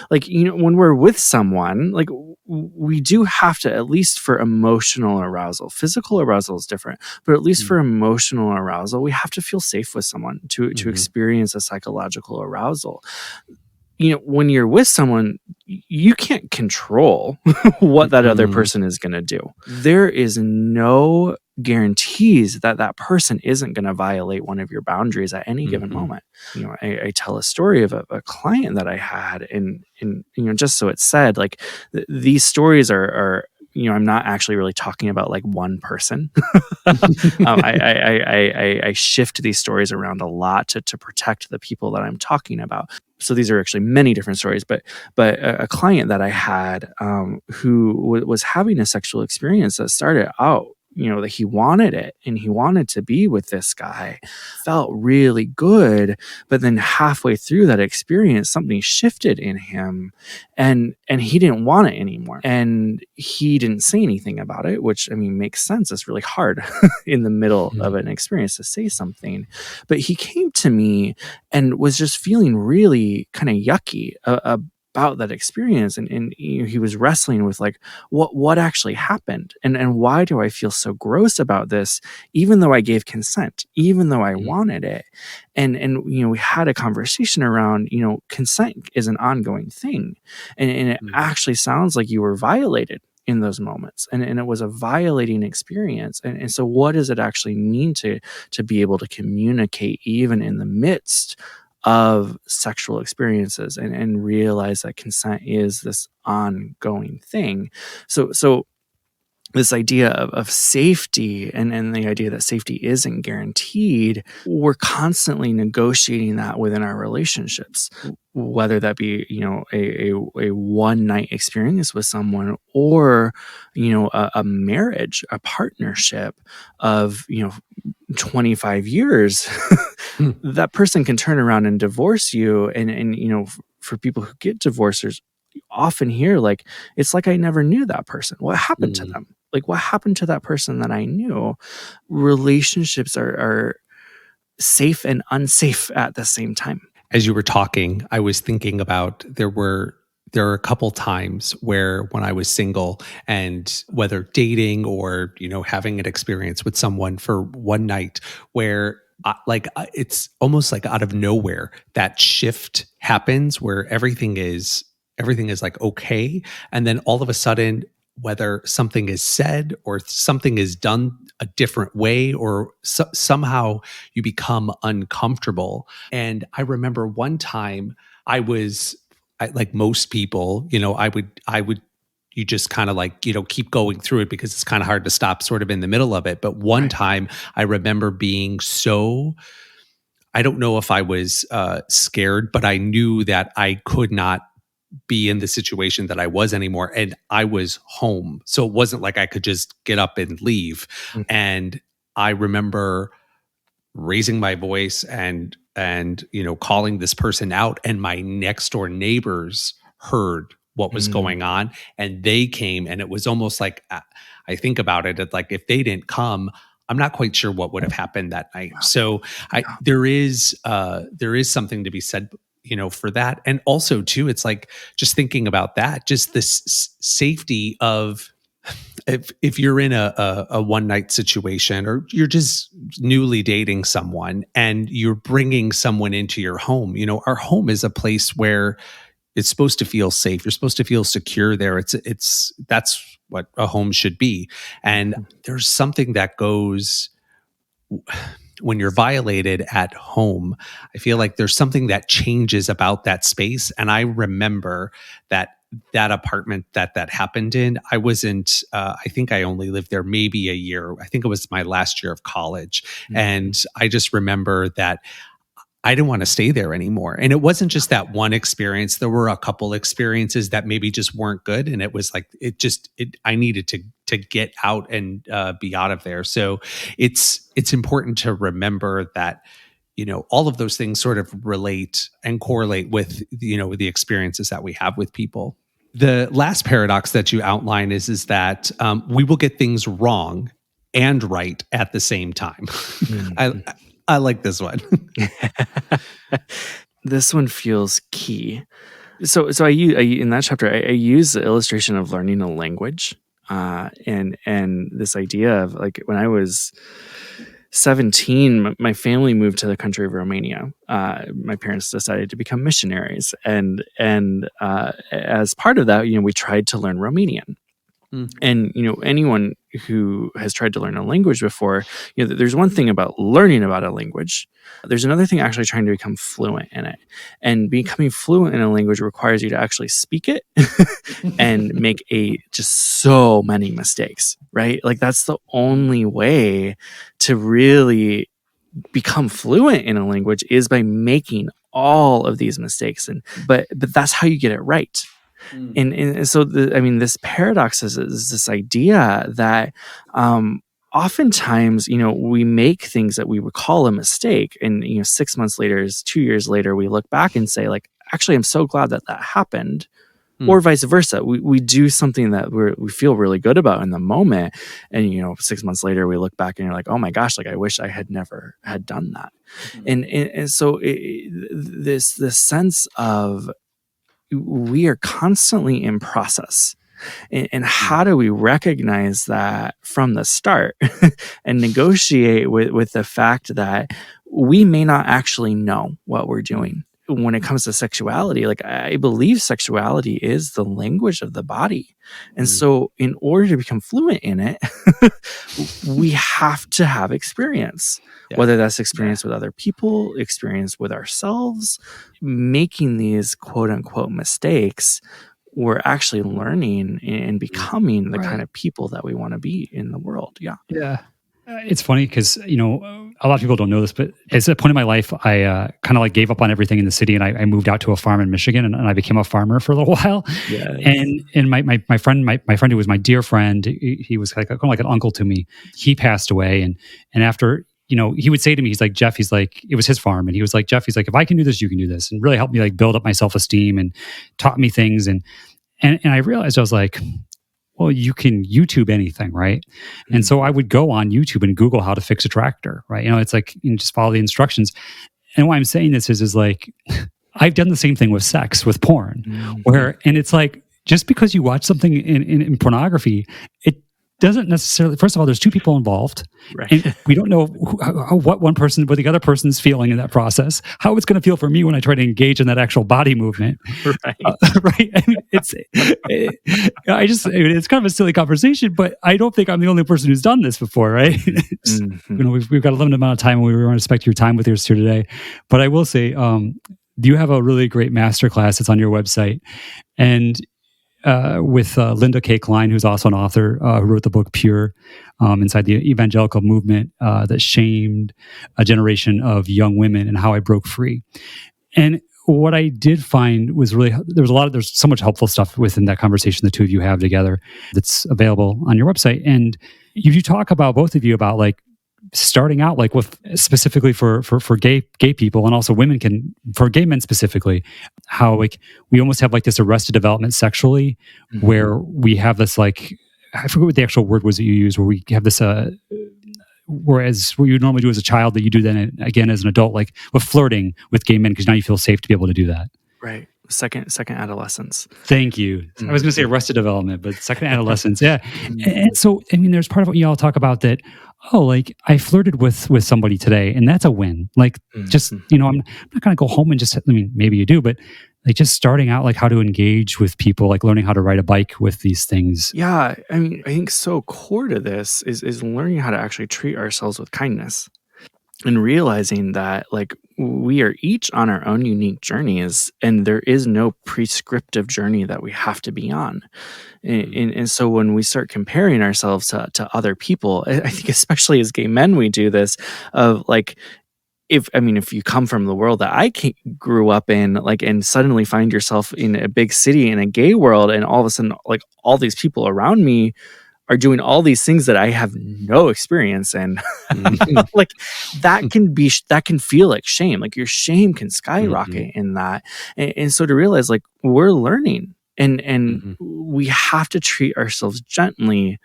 [SPEAKER 3] Like, when we're with someone, like we do have to, at least for emotional arousal, physical arousal is different, but at least for emotional arousal, we have to feel safe with someone to experience a psychological arousal. When you're with someone, you can't control what that other person is going to do. There is no guarantees that that person isn't going to violate one of your boundaries at any given moment. I tell a story of a client that I had, and just so it's said, like these stories are I'm not actually really talking about like one person. I shift these stories around a lot to protect the people that I'm talking about. So these are actually many different stories, but a client that I had who was having a sexual experience that started out, that he wanted it and he wanted to be with this guy, felt really good, but then halfway through that experience, something shifted in him, and he didn't want it anymore. And he didn't say anything about it, which, I mean, makes sense. It's really hard in the middle of an experience to say something. But he came to me and was just feeling really kind of yucky about about that experience, and he was wrestling with like what actually happened, and why do I feel so gross about this, even though I gave consent, even though I wanted it. And we had a conversation around, consent is an ongoing thing, and it actually sounds like you were violated in those moments, and it was a violating experience. And so what does it actually mean to be able to communicate even in the midst of sexual experiences, and realize that consent is this ongoing thing? So this idea of safety, and the idea that safety isn't guaranteed, we're constantly negotiating that within our relationships, whether that be, a one night experience with someone, or, a marriage, a partnership of, 25 years. That person can turn around and divorce you. And for people who get divorced, there's often hear like, it's like I never knew that person. What happened to them? Like, what happened to that person that I knew? Relationships are safe and unsafe at the same time.
[SPEAKER 2] As you were talking, I was thinking about there are a couple times where when I was single, and whether dating or having an experience with someone for one night, where it's almost like out of nowhere that shift happens where everything is like okay, and then all of a sudden, whether something is said or something is done a different way, or somehow you become uncomfortable. And I remember one time like most people, you just kind of like, keep going through it because it's kind of hard to stop sort of in the middle of it. But one time I remember being so, I don't know if I was scared, but I knew that I could not be in the situation that I was anymore. And I was home. So it wasn't like I could just get up and leave. And I remember raising my voice and calling this person out, and my next door neighbors heard what was going on, and they came, and it was almost like, I think about it, like if they didn't come, I'm not quite sure what would have happened that night. So there is something to be said, for that. And also too, it's like, just thinking about that, just this safety of, if you're in a one night situation, or you're just newly dating someone and you're bringing someone into your home, our home is a place where it's supposed to feel safe. You're supposed to feel secure there. That's what a home should be. And there's something that goes when you're violated at home. I feel like there's something that changes about that space. And I remember that apartment that happened in, I wasn't, I think I only lived there maybe a year. I think it was my last year of college. And I just remember that I didn't want to stay there anymore. And it wasn't just that one experience. There were a couple experiences that maybe just weren't good. And it was like, I needed to get out and be out of there. So it's important to remember that, all of those things sort of relate and correlate with, the experiences that we have with people. The last paradox that you outline is that we will get things wrong and right at the same time. I like this one.
[SPEAKER 3] This one feels key. So I use, in that chapter, I use the illustration of learning a language, and this idea of, like, when I was 17, my family moved to the country of Romania. My parents decided to become missionaries, and as part of that, we tried to learn Romanian. And anyone who has tried to learn a language before, there's one thing about learning about a language. There's another thing actually trying to become fluent in it. And becoming fluent in a language requires you to actually speak it and make just so many mistakes, right? Like, that's the only way to really become fluent in a language, is by making all of these mistakes. But that's how you get it right. And so this paradox is this idea that oftentimes, we make things that we would call a mistake, and 6 months later, 2 years later, we look back and say, like, actually, I'm so glad that happened. Or vice versa. We do something that we feel really good about in the moment, and 6 months later we look back and you're like, oh my gosh, like, I wish I had never had done that. And so this sense of we are constantly in process. And how do we recognize that from the start and negotiate with the fact that we may not actually know what we're doing? When it comes to sexuality, like, I believe sexuality is the language of the body. And so in order to become fluent in it, we have to have experience, whether that's experience with other people, experience with ourselves. Making these quote unquote mistakes, we're actually learning and becoming the kind of people that we want to be in the world. Yeah.
[SPEAKER 1] Yeah. It's funny because, a lot of people don't know this, but at a point in my life, I kind of like gave up on everything in the city, and I moved out to a farm in Michigan, and I became a farmer for a little while.
[SPEAKER 3] Yes.
[SPEAKER 1] And my friend who was my dear friend, he was kind of like an uncle to me. He passed away, and after, he would say to me, he's like, Jeff, he's like, it was his farm, and he was like, Jeff, he's like, if I can do this, you can do this, and really helped me like build up my self-esteem and taught me things, and I realized, I was like, well, you can YouTube anything, right? And so I would go on YouTube and Google how to fix a tractor, right? It's like, just follow the instructions. And why I'm saying this is like, I've done the same thing with sex, with porn, and it's like, just because you watch something in pornography, it doesn't necessarily, first of all, there's two people involved, and we don't know what the other person's feeling in that process, how it's going to feel for me when I try to engage in that actual body movement.
[SPEAKER 3] Right.
[SPEAKER 1] Right. I mean, it's kind of a silly conversation, but I don't think I'm the only person who's done this before, right? We've got a limited amount of time, and we want to respect your time with us here today. But I will say, you have a really great masterclass that's on your website, and with Linda K. Klein, who's also an author, who wrote the book Pure, inside the evangelical movement that shamed a generation of young women, and how I broke free. And what I did find was there's so much helpful stuff within that conversation the two of you have together that's available on your website. And you talk about, both of you, about like starting out like with specifically for gay people, and also women for gay men specifically, how like we almost have like this arrested development sexually, where we have this like, I forget what the actual word was that you used, where we have this whereas what you normally do as a child that you do then again as an adult, like with flirting with gay men, because now you feel safe to be able to do that.
[SPEAKER 3] Right. Second adolescence.
[SPEAKER 1] Thank you. I was going to say arrested development, but second adolescence. Yeah. And so, I mean, there's part of what you all talk about that, like I flirted with somebody today, and that's a win. Like just, I'm not going to go home and just, maybe you do, but like just starting out, like how to engage with people, like learning how to ride a bike with these things.
[SPEAKER 3] Yeah. I mean, I think so core to this is learning how to actually treat ourselves with kindness. And realizing that like we are each on our own unique journeys, and there is no prescriptive journey that we have to be on. And so when we start comparing ourselves to other people, I think especially as gay men, we do this of like, if you come from the world that I grew up in, like, and suddenly find yourself in a big city in a gay world, and all of a sudden like all these people around me are doing all these things that I have no experience in. Like that can feel like shame. Like your shame can skyrocket in that. And so to realize like we're learning, and we have to treat ourselves gently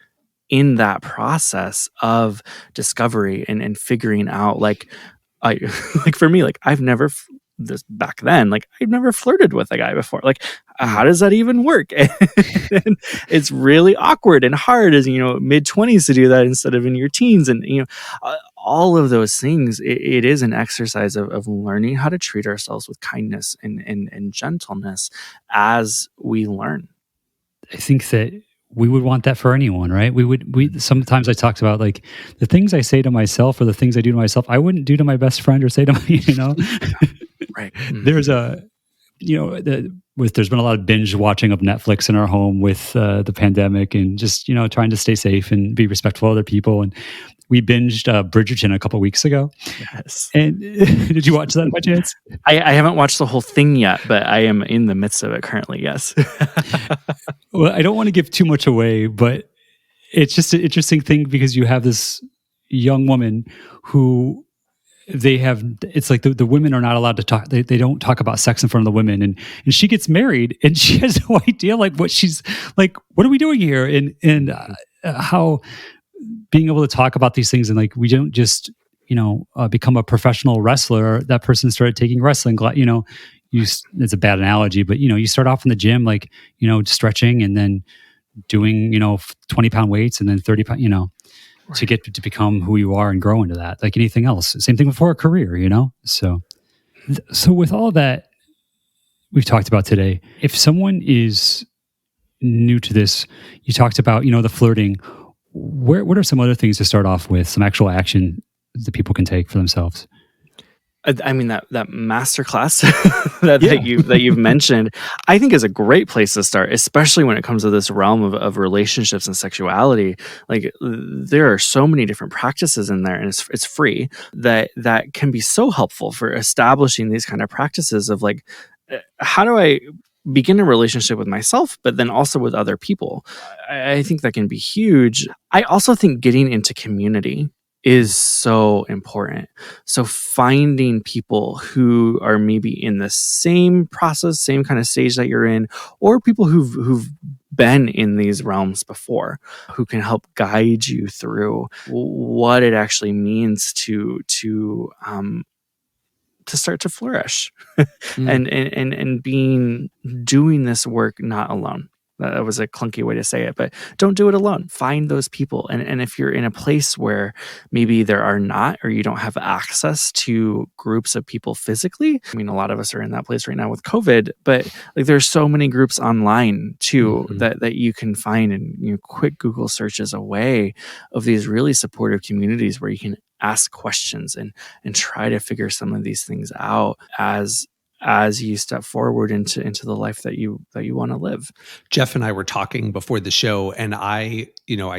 [SPEAKER 3] in that process of discovery and figuring out like, like for me, like I've never back then, like I've never flirted with a guy before. Like, how does that even work? And it's really awkward and hard as, mid-20s to do that instead of in your teens. And, all of those things, it is an exercise of learning how to treat ourselves with kindness and gentleness as we learn.
[SPEAKER 1] I think that we would want that for anyone, right? Sometimes I talked about like the things I say to myself or the things I do to myself, I wouldn't do to my best friend or say to my,
[SPEAKER 3] Right.
[SPEAKER 1] There's there's been a lot of binge watching of Netflix in our home with the pandemic, and just, trying to stay safe and be respectful of other people. And we binged Bridgerton a couple weeks ago.
[SPEAKER 3] Yes.
[SPEAKER 1] And did you watch that by chance?
[SPEAKER 3] I haven't watched the whole thing yet, but I am in the midst of it currently. Yes.
[SPEAKER 1] Well, I don't want to give too much away, but it's just an interesting thing because you have this young woman who it's like the women are not allowed to talk. They don't talk about sex in front of the women, and she gets married and she has no idea like what she's like, what are we doing here? And how being able to talk about these things, and like we don't just become a professional wrestler. That person started taking wrestling, it's a bad analogy, but you start off in the gym, like, stretching, and then doing, 20-pound weights, and then 30-pound, to get to become who you are and grow into that, like anything else. Same thing for a career, So with all that we've talked about today, if someone is new to this, you talked about, the flirting. What are some other things to start off with, some actual action that people can take for themselves?
[SPEAKER 3] I mean, that masterclass that you've mentioned, I think is a great place to start, especially when it comes to this realm of relationships and sexuality. Like, there are so many different practices in there, and it's free, that can be so helpful for establishing these kind of practices of like, how do I begin a relationship with myself, but then also with other people? I think that can be huge. I also think getting into community is so important. So finding people who are maybe in the same process, same kind of stage that you're in, or people who've been in these realms before, who can help guide you through what it actually means to start to flourish and doing this work not alone. That was a clunky way to say it, but don't do it alone. Find those people. And if you're in a place where maybe there are not, or you don't have access to groups of people physically, I mean, a lot of us are in that place right now with COVID, but like, there's so many groups online too, that you can find, and quick Google searches away of these really supportive communities where you can ask questions and try to figure some of these things out as you step forward into the life that you want to live.
[SPEAKER 2] Jeff and I were talking before the show, and I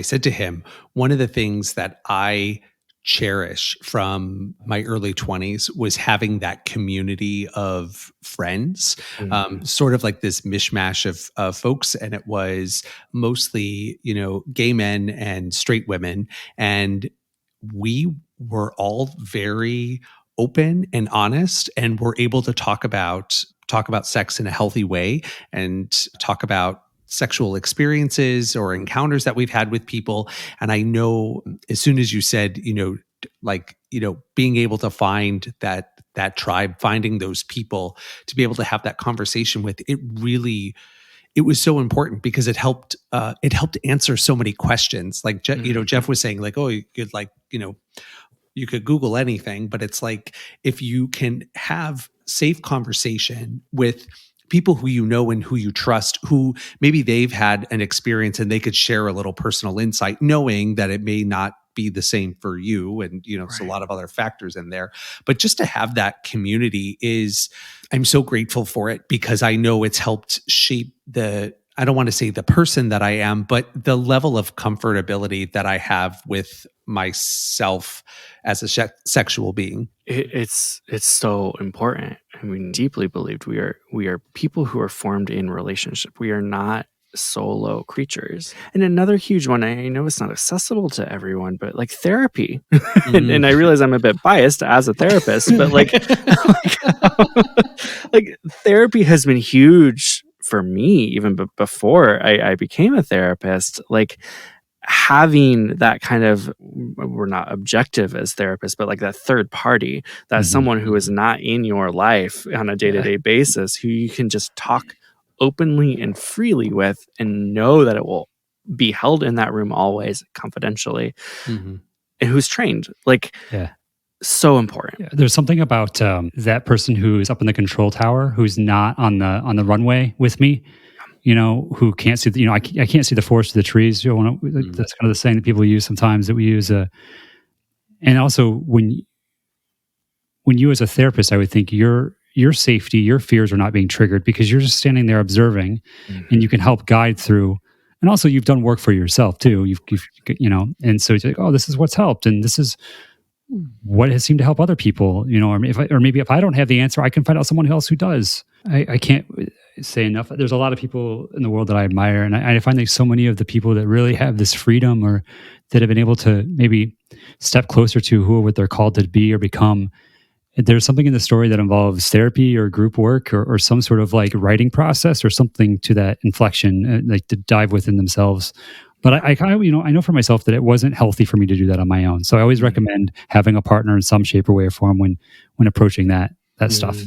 [SPEAKER 2] said to him, one of the things that I cherish from my early 20s was having that community of friends, sort of like this mishmash of folks. And it was mostly, gay men and straight women. And we were all very open and honest, and were able to talk about sex in a healthy way, and talk about sexual experiences or encounters that we've had with people. And I know, as soon as you said, being able to find that tribe, finding those people to be able to have that conversation with, it was so important, because it helped answer so many questions. Like, Jeff was saying, like, oh, you could, you could Google anything, but it's like, if you can have safe conversation with people who you know and who you trust, who maybe they've had an experience and they could share a little personal insight, knowing that it may not be the same for you, and there's a lot of other factors in there. But just to have that community I'm so grateful for it, because I know it's helped shape I don't want to say the person that I am, but the level of comfortability that I have with myself as a sexual being.
[SPEAKER 3] It's so important. I mean, deeply believed we are people who are formed in relationship. We are not solo creatures. And another huge one, I know it's not accessible to everyone, but like therapy. And I realize I'm a bit biased as a therapist, but like therapy has been huge for me even before I became a therapist. Like, having that kind of, we're not objective as therapists, but like that third party, that someone who is not in your life on a day-to-day basis, who you can just talk openly and freely with, and know that it will be held in that room always confidentially, and who's trained. Like, so important.
[SPEAKER 1] Yeah, there's something about that person who's up in the control tower, who's not on the runway with me, who can't see the, I can't see the forest of the trees. That's kind of the saying that people use sometimes, that we use. And also, when you as a therapist, I would think your safety, your fears are not being triggered, because you're just standing there observing, and you can help guide through. And also, you've done work for yourself too. You've and so it's like, oh, this is what's helped, and this is what has seemed to help other people. Or maybe if I don't have the answer, I can find out someone else who does. I can't say enough. There's a lot of people in the world that I admire, and I find like so many of the people that really have this freedom, or that have been able to maybe step closer to what they're called to be or become. There's something in the story that involves therapy or group work, or some sort of like writing process, or something to that inflection, like to dive within themselves. But I know for myself that it wasn't healthy for me to do that on my own. So I always recommend having a partner in some shape or way or form when approaching that stuff.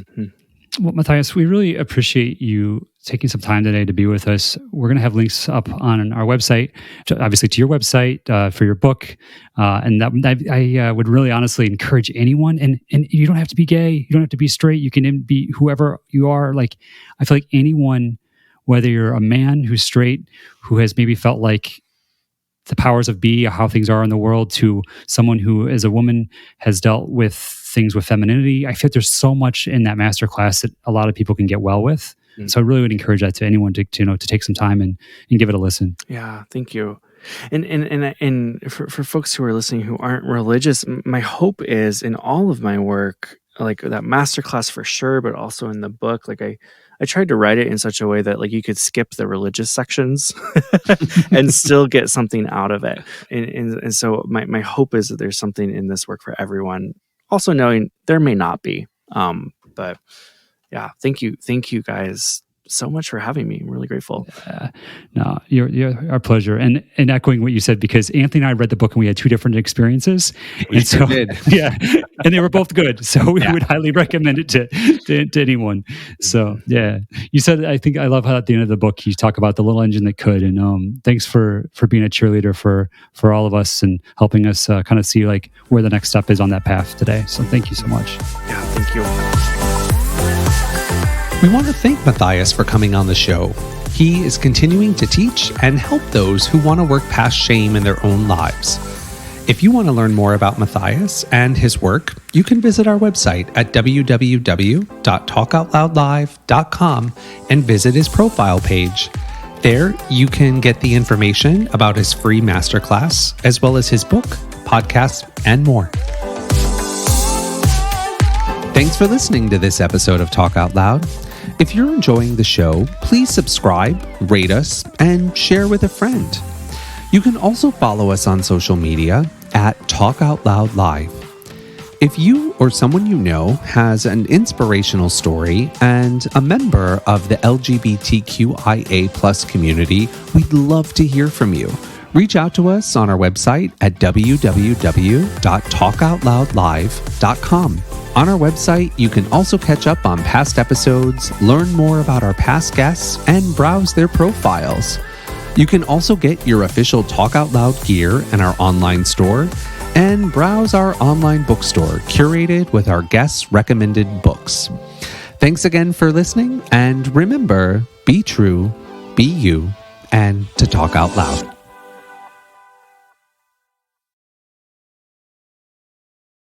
[SPEAKER 1] Well, Matthias, we really appreciate you taking some time today to be with us. We're going to have links up on our website, obviously to your website for your book. And I would really honestly encourage anyone, and you don't have to be gay, you don't have to be straight, you can be whoever you are. Like, I feel like anyone, whether you're a man who's straight, who has maybe felt like the powers of be, how things are in the world, to someone who, as a woman, has dealt with things with femininity. I feel like there's so much in that masterclass that a lot of people can get well with. So I really would encourage that to anyone to take some time and give it a listen.
[SPEAKER 3] Yeah, thank you. And for folks who are listening who aren't religious, my hope is in all of my work, like that masterclass for sure, but also in the book, like I tried to write it in such a way that like you could skip the religious sections and still get something out of it. And so my hope is that there's something in this work for everyone. Also knowing there may not be, but yeah, thank you guys so much for having me. I'm really grateful.
[SPEAKER 1] No, you're our pleasure. And echoing what you said, because Anthony and I read the book and we had two different experiences.
[SPEAKER 2] We sure did.
[SPEAKER 1] Yeah, and they were both good. So we would highly recommend it to anyone. So yeah, you said, I think I love how at the end of the book you talk about the little engine that could. And thanks for being a cheerleader for all of us and helping us kind of see like where the next step is on that path today. So thank you so much.
[SPEAKER 3] Yeah, thank you.
[SPEAKER 2] We want to thank Matthias for coming on the show. He is continuing to teach and help those who want to work past shame in their own lives. If you want to learn more about Matthias and his work, you can visit our website at www.talkoutloudlive.com and visit his profile page. There, you can get the information about his free masterclass, as well as his book, podcast, and more. Thanks for listening to this episode of Talk Out Loud. If you're enjoying the show, please subscribe, rate us, and share with a friend. You can also follow us on social media at Talk Out Loud Live. If you or someone you know has an inspirational story and a member of the LGBTQIA+ community, we'd love to hear from you. Reach out to us on our website at www.talkoutloudlive.com. On our website, you can also catch up on past episodes, learn more about our past guests, and browse their profiles. You can also get your official Talk Out Loud gear in our online store and browse our online bookstore curated with our guests' recommended books. Thanks again for listening, and remember, be true, be you, and to talk out loud.